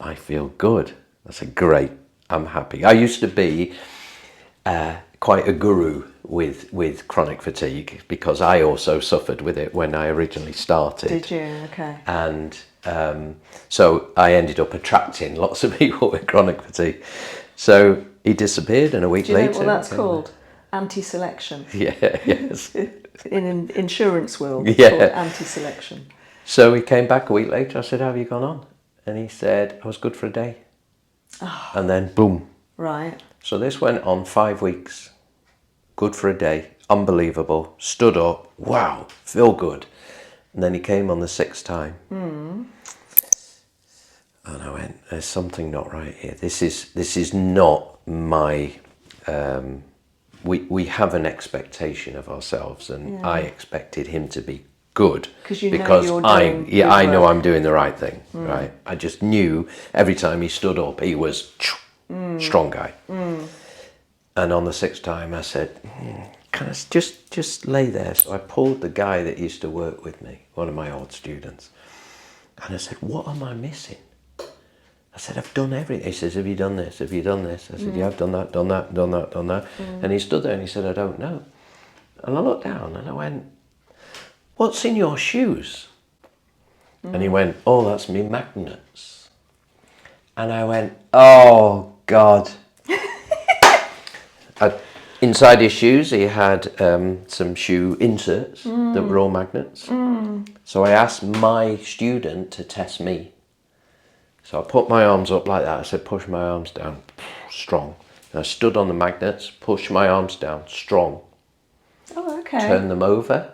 [SPEAKER 2] I feel good. I said, great, I'm happy. I used to be quite a guru with chronic fatigue because I also suffered with it when I originally started.
[SPEAKER 1] Did you? Okay.
[SPEAKER 2] And so I ended up attracting lots of people with chronic fatigue. So he disappeared and a week
[SPEAKER 1] Do you know
[SPEAKER 2] later...
[SPEAKER 1] what that's called? Anti-selection.
[SPEAKER 2] Yeah, yes.
[SPEAKER 1] In an insurance world, it's
[SPEAKER 2] Yeah.
[SPEAKER 1] called anti-selection.
[SPEAKER 2] So he came back a week later. I said, how have you gone on? And he said, I was good for a day. And then boom.
[SPEAKER 1] Right.
[SPEAKER 2] So this went on 5 weeks. Good for a day. Unbelievable. Stood up. Wow. Feel good. And then he came on the 6th time. And I went, there's something not right here. This is not my... We have an expectation of ourselves, and I expected him to be good
[SPEAKER 1] You know
[SPEAKER 2] because
[SPEAKER 1] you're
[SPEAKER 2] I
[SPEAKER 1] doing good
[SPEAKER 2] know
[SPEAKER 1] work.
[SPEAKER 2] I'm doing the right thing, right? I just knew every time he stood up, he was strong guy. And on the 6th time, I said, "Can I just lay there?" So I pulled the guy that used to work with me, one of my old students, and I said, "What am I missing?" I said, I've done everything. He says, have you done this? Have you done this? I said, yeah, I've done that, done that, done that, done that. And he stood there and he said, I don't know. And I looked down and I went, what's in your shoes? And he went, oh, that's me magnets. And I went, oh, God. Inside his shoes, he had some shoe inserts that were all magnets. So I asked my student to test me. So I put my arms up like that. I said, push my arms down, strong. And I stood on the magnets, pushed my arms down, strong.
[SPEAKER 1] Oh, okay.
[SPEAKER 2] Turn them over,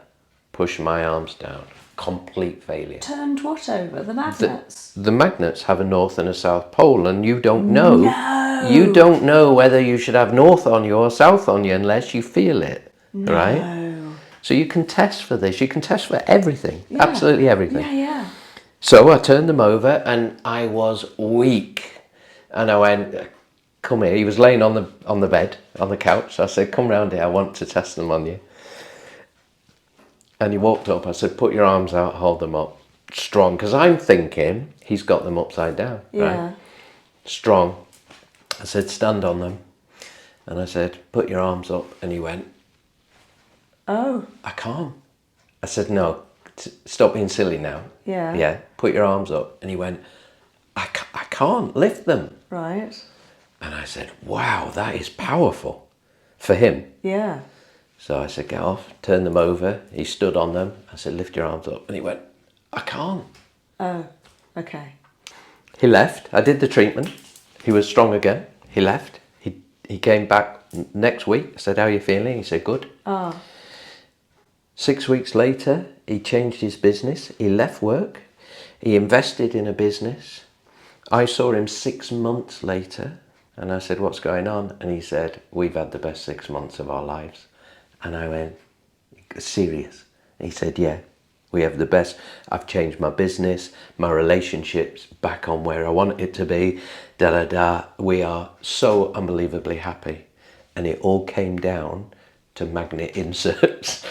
[SPEAKER 2] push my arms down. Complete failure.
[SPEAKER 1] Turned what over? The magnets?
[SPEAKER 2] The magnets have a north and a south pole, and you don't know.
[SPEAKER 1] No.
[SPEAKER 2] You don't know whether you should have north on you or south on you unless you feel it,
[SPEAKER 1] No.
[SPEAKER 2] right? So you can test for this. You can test for everything, absolutely everything.
[SPEAKER 1] Yeah.
[SPEAKER 2] So I turned them over and I was weak. And I went, come here. He was laying on the bed, on the couch. I said, come round here. I want to test them on you. And he walked up. I said, put your arms out, hold them up. Strong. Because I'm thinking he's got them upside down.
[SPEAKER 1] Yeah.
[SPEAKER 2] Right? Strong. I said, stand on them. And I said, put your arms up. And he went,
[SPEAKER 1] Oh.
[SPEAKER 2] I can't. I said, no. Stop being silly now.
[SPEAKER 1] Yeah.
[SPEAKER 2] Yeah, put your arms up. And he went, I can't lift them.
[SPEAKER 1] Right.
[SPEAKER 2] And I said, wow, that is powerful for him.
[SPEAKER 1] Yeah.
[SPEAKER 2] So I said, get off, turn them over. He stood on them. I said, lift your arms up. And he went, I can't.
[SPEAKER 1] Oh, okay.
[SPEAKER 2] He left. I did the treatment. He was strong again. He left. He came back next week. I said, how are you feeling? He said, good. 6 weeks later, he changed his business. He left work. He invested in a business. I saw him 6 months later and I said, what's going on? And he said, we've had the best 6 months of our lives. And I went, serious? And he said, yeah, we have the best. I've changed my business, my relationships back on where I want it to be. We are so unbelievably happy. And it all came down to magnet inserts.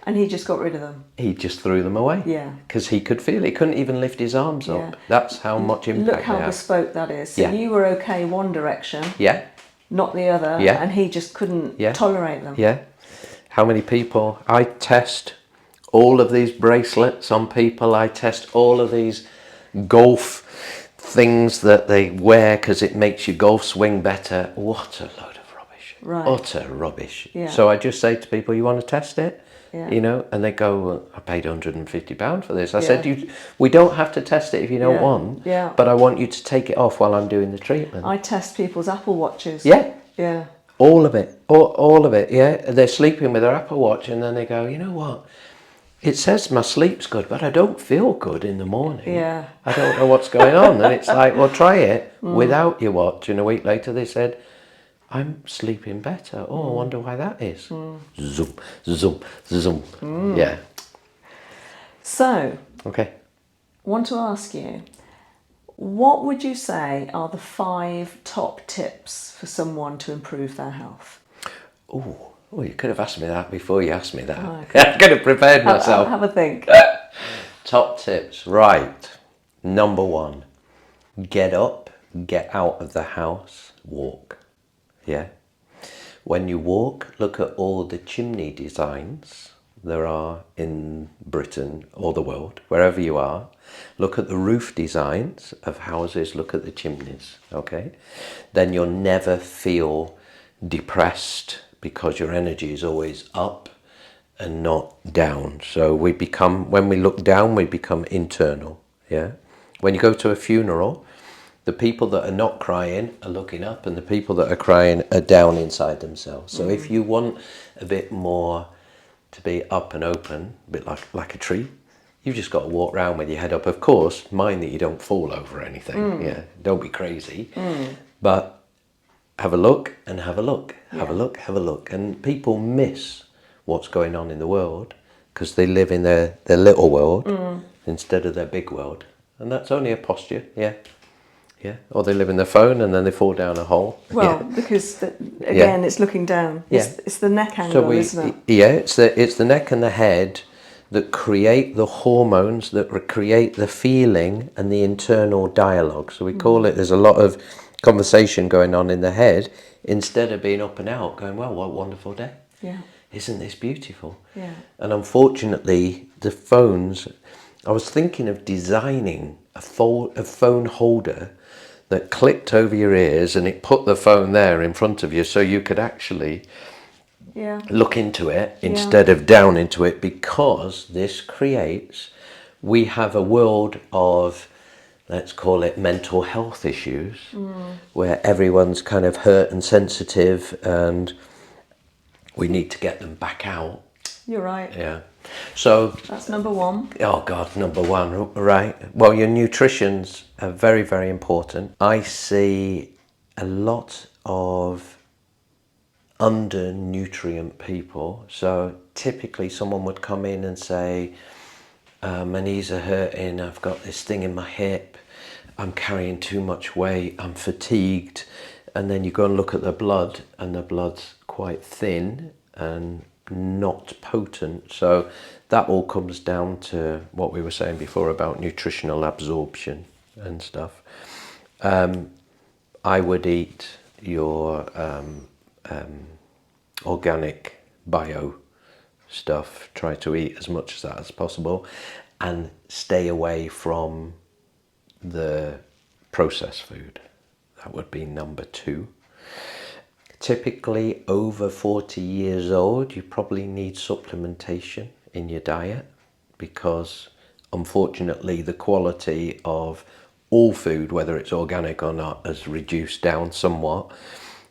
[SPEAKER 1] And he just got rid of them?
[SPEAKER 2] He just threw them away.
[SPEAKER 1] Yeah.
[SPEAKER 2] Because he could feel it. He couldn't even lift his arms up. That's how much impact
[SPEAKER 1] Look how
[SPEAKER 2] they have.
[SPEAKER 1] bespoke that is. So
[SPEAKER 2] Yeah.
[SPEAKER 1] you were okay one direction.
[SPEAKER 2] Yeah.
[SPEAKER 1] not the other,
[SPEAKER 2] Yeah.
[SPEAKER 1] and he just couldn't
[SPEAKER 2] Yeah.
[SPEAKER 1] tolerate them.
[SPEAKER 2] Yeah. How many people? I test all of these bracelets on people. I test all of these golf things that they wear because it makes your golf swing better. What a load of rubbish.
[SPEAKER 1] Right.
[SPEAKER 2] Utter rubbish.
[SPEAKER 1] Yeah.
[SPEAKER 2] So I just say to people, you want to test it?
[SPEAKER 1] Yeah.
[SPEAKER 2] You know, and they go, well, I paid £150 for this. I
[SPEAKER 1] Yeah.
[SPEAKER 2] said, we don't have to test it if you don't
[SPEAKER 1] Yeah.
[SPEAKER 2] want,
[SPEAKER 1] Yeah.
[SPEAKER 2] but I want you to take it off while I'm doing the treatment.
[SPEAKER 1] I test people's Apple Watches.
[SPEAKER 2] Yeah.
[SPEAKER 1] Yeah.
[SPEAKER 2] All of it. All of it, yeah. They're sleeping with their Apple Watch and then they go, you know what? It says my sleep's good, but I don't feel good in the morning.
[SPEAKER 1] Yeah.
[SPEAKER 2] I don't know what's going on. And it's like, well, try it without your watch. And a week later they said, I'm sleeping better. Oh, I wonder why that is. Zoom, zoom, zoom. Yeah.
[SPEAKER 1] So,
[SPEAKER 2] Okay.
[SPEAKER 1] I want to ask you, what would you say are the 5 top tips for someone to improve their health?
[SPEAKER 2] Oh, you could have asked me that before you asked me that.
[SPEAKER 1] Oh, okay.
[SPEAKER 2] I could have prepared myself.
[SPEAKER 1] Have a think.
[SPEAKER 2] Top tips. Right. Number 1. Get up, get out of the house, walk. Yeah. When you walk, look at all the chimney designs there are in Britain or the world, wherever you are. Look at the roof designs of houses, look at the chimneys, okay? Then you'll never feel depressed because your energy is always up and not down. So when we look down, we become internal, yeah? When you go to a funeral, the people that are not crying are looking up and the people that are crying are down inside themselves. So if you want a bit more to be up and open, a bit like a tree, you've just got to walk around with your head up. Of course, mind that you don't fall over anything. Yeah, don't be crazy. But have a look and have a look. Have a look, have a look. And people miss what's going on in the world because they live in their little world instead of their big world. And that's only a posture, yeah. Yeah, or they live in their phone and then they fall down a hole.
[SPEAKER 1] Well, because again, it's looking down. It's the neck angle, isn't it?
[SPEAKER 2] Yeah, it's the neck and the head that create the hormones, that create the feeling and the internal dialogue. So we call it, there's a lot of conversation going on in the head instead of being up and out going, well, what a wonderful day.
[SPEAKER 1] Yeah.
[SPEAKER 2] Isn't this beautiful?
[SPEAKER 1] Yeah.
[SPEAKER 2] And unfortunately, the phones, I was thinking of designing a phone holder that clicked over your ears and it put the phone there in front of you so you could actually look into it instead of down into it, because this creates, we have a world of, let's call it mental health issues, where everyone's kind of hurt and sensitive and we need to get them back out.
[SPEAKER 1] You're right.
[SPEAKER 2] Yeah. So
[SPEAKER 1] that's number 1.
[SPEAKER 2] Oh God, number 1, right. Well, your nutrition's very, very important. I see a lot of under-nutrient people. So typically someone would come in and say, my knees are hurting, I've got this thing in my hip, I'm carrying too much weight, I'm fatigued. And then you go and look at the blood and the blood's quite thin and not potent. So that all comes down to what we were saying before about nutritional absorption and stuff. I would eat your organic bio stuff, try to eat as much of that as possible and stay away from the processed food. That would be number 2. Typically over 40 years old, you probably need supplementation in your diet because unfortunately the quality of all food, whether it's organic or not, has reduced down somewhat.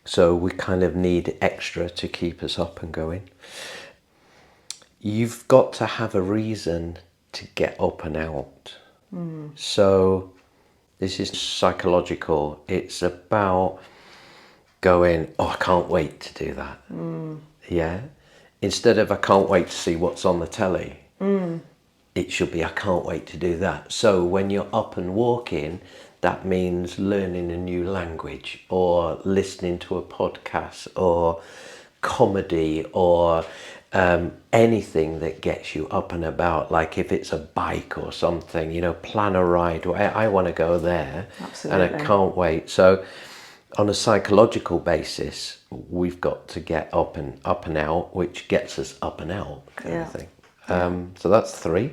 [SPEAKER 2] So we kind of need extra to keep us up and going. You've got to have a reason to get up and out. So this is psychological. It's about going, oh, I can't wait to do that. Yeah. Instead of I can't wait to see what's on the telly, it should be I can't wait to do that. So when you're up and walking, that means learning a new language or listening to a podcast or comedy or anything that gets you up and about. Like if it's a bike or something, plan a ride. I want to go there.
[SPEAKER 1] Absolutely.
[SPEAKER 2] And I can't wait. So on a psychological basis, we've got to get up and out, which gets us up and out, kind of thing. So that's 3.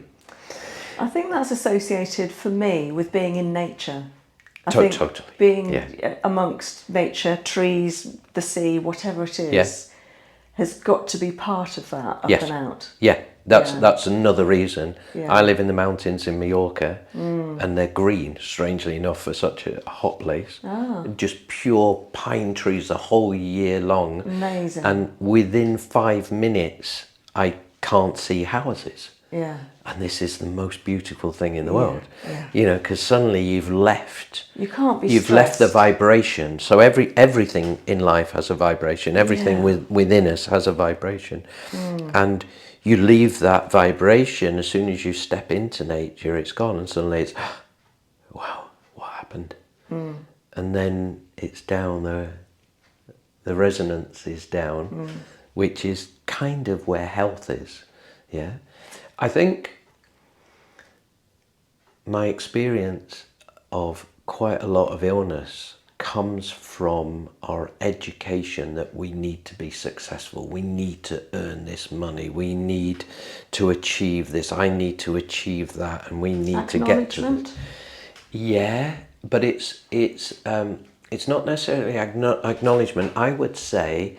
[SPEAKER 1] I think that's associated for me with being in nature. I think
[SPEAKER 2] Totally.
[SPEAKER 1] being amongst nature, trees, the sea, whatever it is, has got to be part of that up and out.
[SPEAKER 2] Yeah, that's another reason.
[SPEAKER 1] Yeah.
[SPEAKER 2] I live in the mountains in Mallorca, and they're green, strangely enough, for such a hot place. Just pure pine trees the whole year long.
[SPEAKER 1] Amazing.
[SPEAKER 2] And within 5 minutes, I can't see houses.
[SPEAKER 1] Yeah.
[SPEAKER 2] And this is the most beautiful thing in the world.
[SPEAKER 1] Yeah.
[SPEAKER 2] You know, because suddenly you've left
[SPEAKER 1] stressed.
[SPEAKER 2] the vibration. So everything in life has a vibration. Everything within us has a vibration. And you leave that vibration as soon as you step into nature, it's gone, and suddenly it's, wow, what happened? And then it's down, the resonance is down, which is kind of where health is. Yeah. I think my experience of quite a lot of illness comes from our education that we need to be successful. We need to earn this money. We need to achieve this. I need to achieve that, and we need to get to this. Yeah, but it's not necessarily acknowledgement. I would say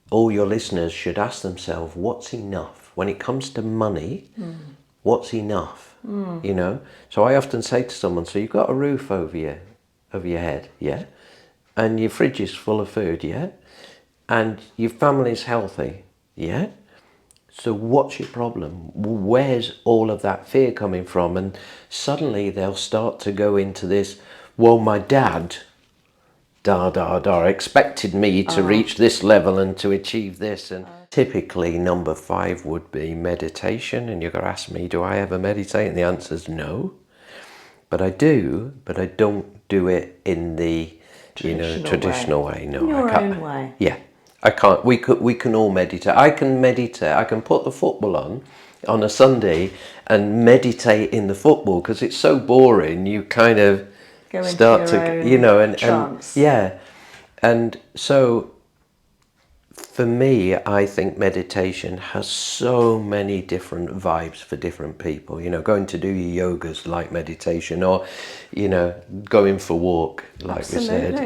[SPEAKER 2] all your listeners should ask themselves, what's enough? When it comes to money, what's enough? You know? So I often say to someone, so you've got a roof over your head, yeah? And your fridge is full of food, yeah? And your family's healthy, yeah? So what's your problem? Where's all of that fear coming from? And suddenly they'll start to go into this, well, my dad expected me to reach this level and to achieve this. And typically number 5 would be meditation. And you're going to ask me, do I ever meditate? And the answer is no. But I do, but I don't do it in the traditional way. No,
[SPEAKER 1] in your
[SPEAKER 2] I can't.
[SPEAKER 1] own way.
[SPEAKER 2] Yeah, I can't. We can all meditate. I can meditate. I can put the football on a Sunday and meditate in the football, because it's so boring. You kind of start to, you know, and yeah, and so for me, I think meditation has so many different vibes for different people. You know, going to do your yogas like meditation, or, you know, going for a walk, like we said,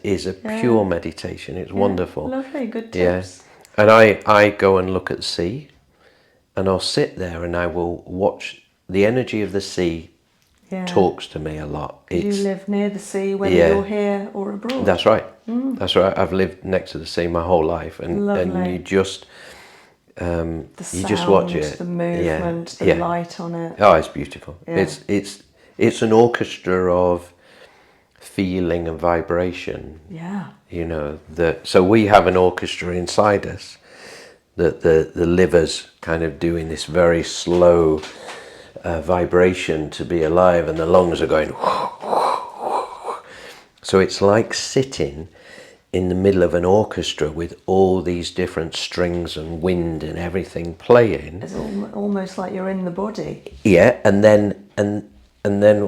[SPEAKER 2] is a pure meditation. It's wonderful.
[SPEAKER 1] Lovely, good tips.
[SPEAKER 2] Yeah, and I go and look at the sea, and I'll sit there and I will watch the energy of the sea. Talks to me a lot.
[SPEAKER 1] You live near the sea, whether you're here or abroad.
[SPEAKER 2] That's right. That's right. I've lived next to the sea my whole life, and you just just watch it.
[SPEAKER 1] The movement, the light on it.
[SPEAKER 2] Oh, it's beautiful. Yeah. It's an orchestra of feeling and vibration.
[SPEAKER 1] Yeah.
[SPEAKER 2] You know, so we have an orchestra inside us that the liver's kind of doing this very slow vibration to be alive, and the lungs are going. So it's like sitting in the middle of an orchestra with all these different strings and wind and everything playing.
[SPEAKER 1] It's almost like you're in the body.
[SPEAKER 2] Yeah, and then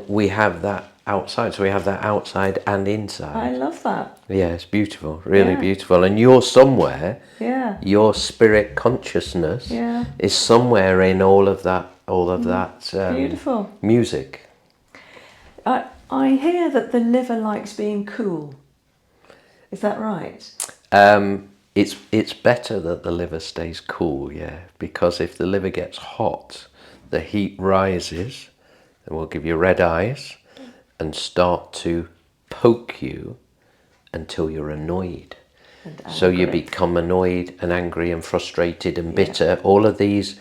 [SPEAKER 2] we have that outside. So we have that outside and inside.
[SPEAKER 1] I love that.
[SPEAKER 2] Yeah, it's beautiful, really beautiful. And you're somewhere.
[SPEAKER 1] Yeah.
[SPEAKER 2] Your spirit consciousness is somewhere in all of that.
[SPEAKER 1] Beautiful
[SPEAKER 2] music.
[SPEAKER 1] I hear that the liver likes being cool. Is that right?
[SPEAKER 2] It's better that the liver stays cool, because if the liver gets hot, the heat rises and will give you red eyes and start to poke you until you're annoyed. So you become annoyed and angry and frustrated and bitter. All of these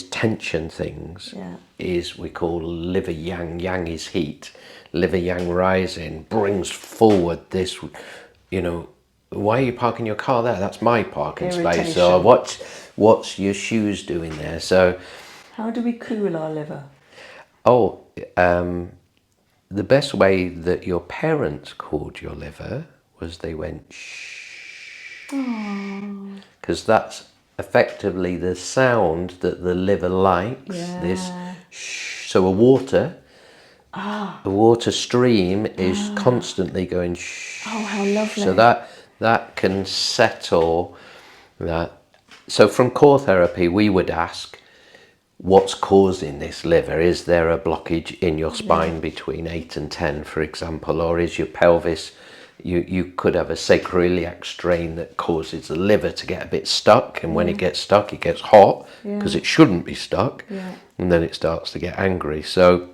[SPEAKER 2] tension things is we call liver yang. Yang is heat. Liver yang rising brings forward this, you know, why are you parking your car there? That's my parking space. Or what's your shoes doing there? So
[SPEAKER 1] how do we cool our liver?
[SPEAKER 2] The best way that your parents cooled your liver was they went shh. Because that's effectively the sound that the liver likes. This shh. So a water The water stream is constantly going shh.
[SPEAKER 1] Oh, how lovely.
[SPEAKER 2] So that can settle that. So from core therapy, we would ask, what's causing this liver? Is there a blockage in your spine between 8 and 10, for example, or is your pelvis, you could have a sacroiliac strain that causes the liver to get a bit stuck, and when it gets stuck, it gets hot because it shouldn't be stuck, and then it starts to get angry. So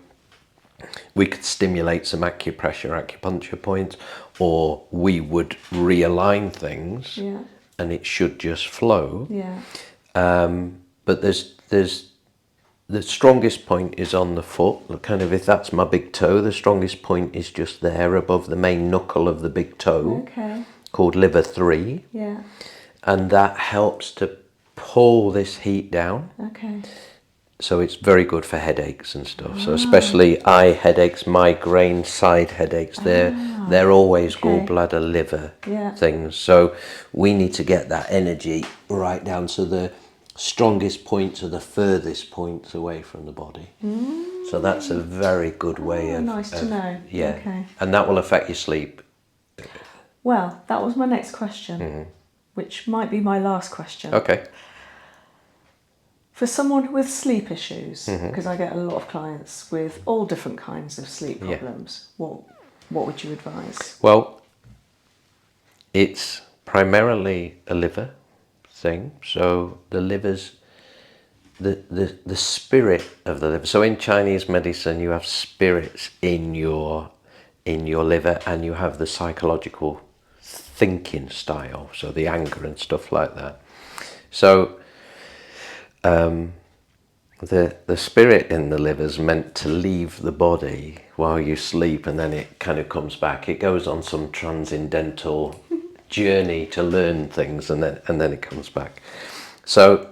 [SPEAKER 2] we could stimulate some acupressure, acupuncture points, or we would realign things, and it should just flow. But there's the strongest point is on the foot, kind of, if that's my big toe, the strongest point is just there above the main knuckle of the big toe, called liver 3. And that helps to pull this heat down. So it's very good for headaches and stuff. So especially eye headaches, migraine, side headaches, they're always gallbladder, liver things. So we need to get that energy right down. So the strongest points are the furthest points away from the body. So that's a very good way of...
[SPEAKER 1] Nice to know.
[SPEAKER 2] Yeah. And that will affect your sleep.
[SPEAKER 1] Well, that was my next question, which might be my last question.
[SPEAKER 2] Okay.
[SPEAKER 1] For someone with sleep issues, because I get a lot of clients with all different kinds of sleep problems, what would you advise?
[SPEAKER 2] Well, it's primarily a liver thing. So the liver's the spirit of the liver. So in Chinese medicine, you have spirits in your liver, and you have the psychological thinking style, so the anger and stuff like that. So the spirit in the liver is meant to leave the body while you sleep, and then it kind of comes back. It goes on some transcendental journey to learn things, and then it comes back. So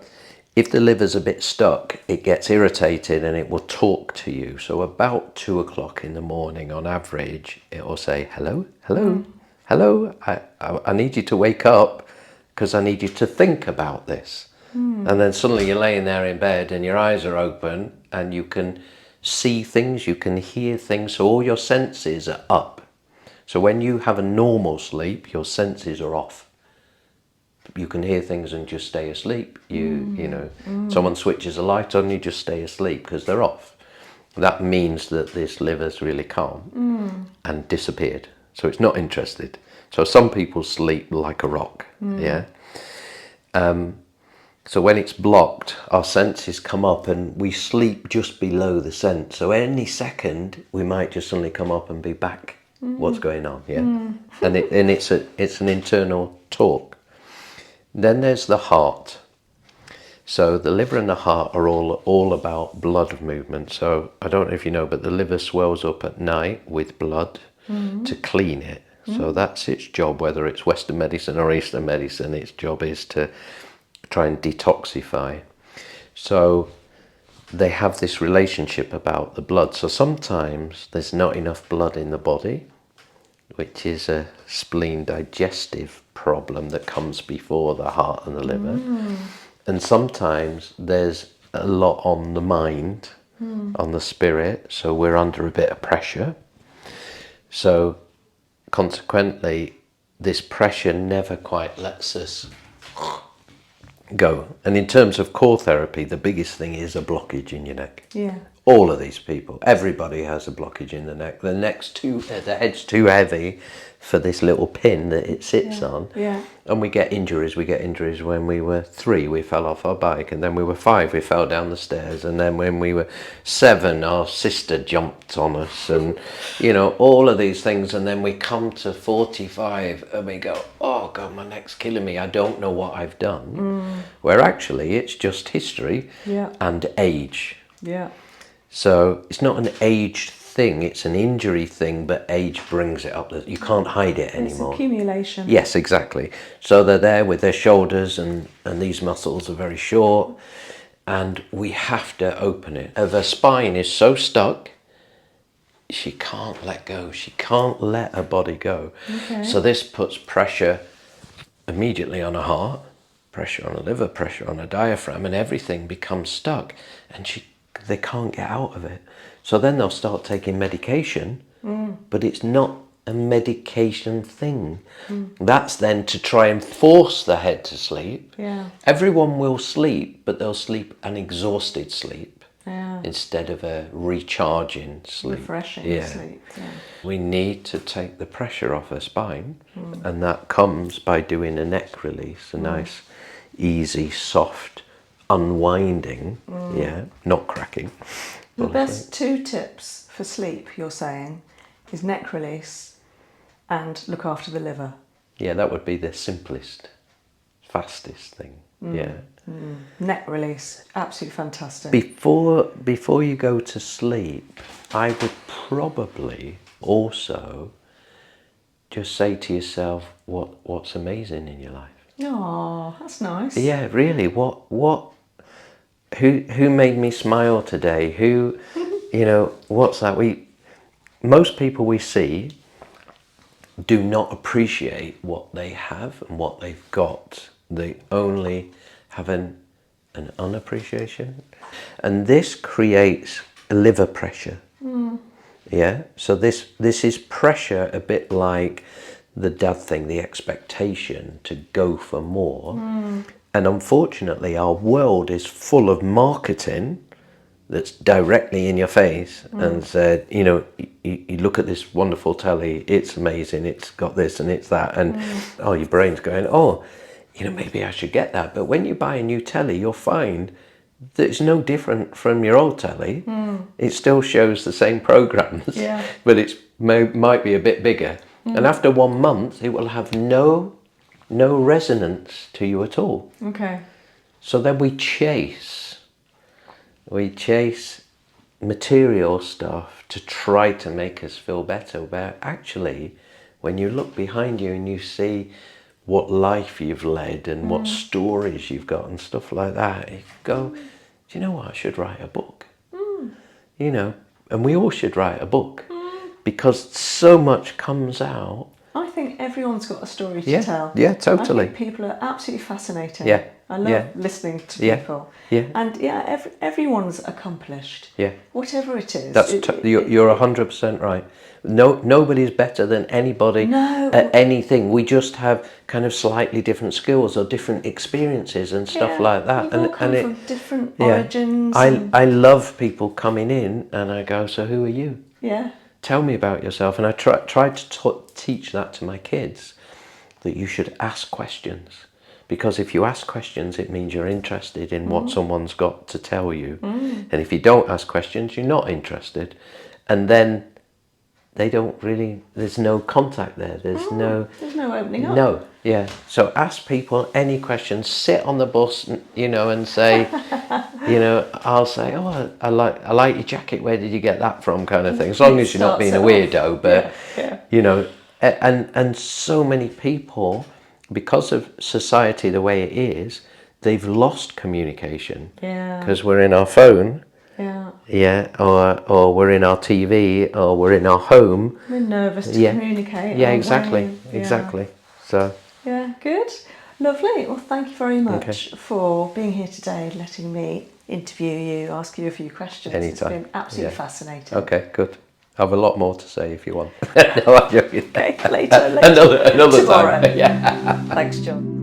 [SPEAKER 2] if the liver's a bit stuck, it gets irritated and it will talk to you. So about 2 o'clock in the morning on average, it will say, hello, hello, hello, I need you to wake up because I need you to think about this. And then suddenly you're laying there in bed and your eyes are open and you can see things, you can hear things, so all your senses are up. So when you have a normal sleep, your senses are off. You can hear things and just stay asleep. Someone switches a light on, you just stay asleep because they're off. That means that this liver's really calm and disappeared. So it's not interested. So some people sleep like a rock. So when it's blocked, our senses come up and we sleep just below the sense. So any second, we might just suddenly come up and be back. What's going on? And it's an internal talk. Then there's the heart. So the liver and the heart are all about blood movement. So I don't know if you know, but the liver swells up at night with blood to clean it. So that's its job, whether it's Western medicine or Eastern medicine, its job is to try and detoxify. So they have this relationship about the blood. So sometimes there's not enough blood in the body, which is a spleen digestive problem that comes before the heart and the liver. And sometimes there's a lot on the mind, on the spirit, so we're under a bit of pressure. So consequently, this pressure never quite lets us go. And in terms of core therapy, the biggest thing is a blockage in your neck. All of these people, everybody has a blockage in the neck. The head's too heavy for this little pin that it sits on. And we get injuries. We get injuries when we were 3, we fell off our bike, and then we were 5, we fell down the stairs, and then when we were 7, our sister jumped on us, and all of these things. And then we come to 45 and we go, oh God, my neck's killing me, I don't know what I've done. Where actually it's just history and age. So it's not an age thing, it's an injury thing, but age brings it up. You can't hide it anymore.
[SPEAKER 1] It's accumulation.
[SPEAKER 2] Yes, exactly. So they're there with their shoulders, and these muscles are very short, and we have to open it. If her spine is so stuck, she can't let go. She can't let her body go. So this puts pressure immediately on her heart, pressure on her liver, pressure on her diaphragm, and everything becomes stuck. And she they can't get out of it. So then they'll start taking medication, but it's not a medication thing. That's then to try and force the head to sleep.
[SPEAKER 1] Yeah.
[SPEAKER 2] Everyone will sleep, but they'll sleep an exhausted sleep
[SPEAKER 1] Yeah.
[SPEAKER 2] instead of a recharging sleep.
[SPEAKER 1] Refreshing
[SPEAKER 2] Yeah.
[SPEAKER 1] sleep. Yeah.
[SPEAKER 2] We need to take the pressure off the spine, and that comes by doing a neck release, a nice, easy, soft unwinding, not cracking.
[SPEAKER 1] The best 2 tips for sleep, you're saying, is neck release and look after the liver.
[SPEAKER 2] Yeah, that would be the simplest, fastest thing. Yeah.
[SPEAKER 1] Neck release, absolutely fantastic.
[SPEAKER 2] Before you go to sleep, I would probably also just say to yourself what's amazing in your life.
[SPEAKER 1] Oh, that's nice.
[SPEAKER 2] Yeah, really. Who made me smile today? Who, what's that? Most people we see do not appreciate what they have and what they've got. They only have an unappreciation. And this creates liver pressure. Yeah, so this is pressure, a bit like the dad thing, the expectation to go for more. And unfortunately, our world is full of marketing that's directly in your face and said, you look at this wonderful telly, it's amazing, it's got this and it's that, and your brain's going, maybe I should get that. But when you buy a new telly, you'll find that it's no different from your old telly. It still shows the same programs, but it might be a bit bigger. And after 1 month, it will have no resonance to you at all.
[SPEAKER 1] Okay.
[SPEAKER 2] So then we chase material stuff to try to make us feel better, where actually when you look behind you and you see what life you've led and what stories you've got and stuff like that, you go, do you know what, I should write a book. And we all should write a book, because so much comes out.
[SPEAKER 1] I think everyone's got a story to tell.
[SPEAKER 2] Yeah, totally.
[SPEAKER 1] I think people are absolutely fascinating.
[SPEAKER 2] Yeah.
[SPEAKER 1] I love listening to people.
[SPEAKER 2] Yeah.
[SPEAKER 1] And everyone's accomplished.
[SPEAKER 2] Yeah.
[SPEAKER 1] Whatever it is.
[SPEAKER 2] You're 100% right. Nobody's better than anybody at anything. We just have kind of slightly different skills or different experiences and stuff like that.
[SPEAKER 1] We've all come from different origins.
[SPEAKER 2] I love people coming in and I go, so who are you?
[SPEAKER 1] Yeah.
[SPEAKER 2] Tell me about yourself. And I try to teach that to my kids, that you should ask questions. Because if you ask questions, it means you're interested in what someone's got to tell you. And if you don't ask questions, you're not interested. And then they don't really, there's no contact there. There's no
[SPEAKER 1] opening up.
[SPEAKER 2] No, yeah. So ask people any questions. Sit on the bus, and say, I'll say, I like your jacket. Where did you get that from? Kind of thing. As long as you're not being a weirdo, but and so many people, because of society the way it is, they've lost communication.
[SPEAKER 1] Yeah.
[SPEAKER 2] Because we're in our phone.
[SPEAKER 1] Yeah.
[SPEAKER 2] Yeah, or we're in our TV, or we're in our home.
[SPEAKER 1] We're nervous to communicate.
[SPEAKER 2] Yeah, exactly. So.
[SPEAKER 1] Yeah, good. Lovely. Well, thank you very much for being here today, letting me interview you, ask you a few questions.
[SPEAKER 2] Anytime.
[SPEAKER 1] It's been absolutely fascinating.
[SPEAKER 2] Okay, good. I have a lot more to say if you want. No, I'm joking.
[SPEAKER 1] Okay, later.
[SPEAKER 2] Another
[SPEAKER 1] Tomorrow.
[SPEAKER 2] time. Yeah.
[SPEAKER 1] Thanks, John.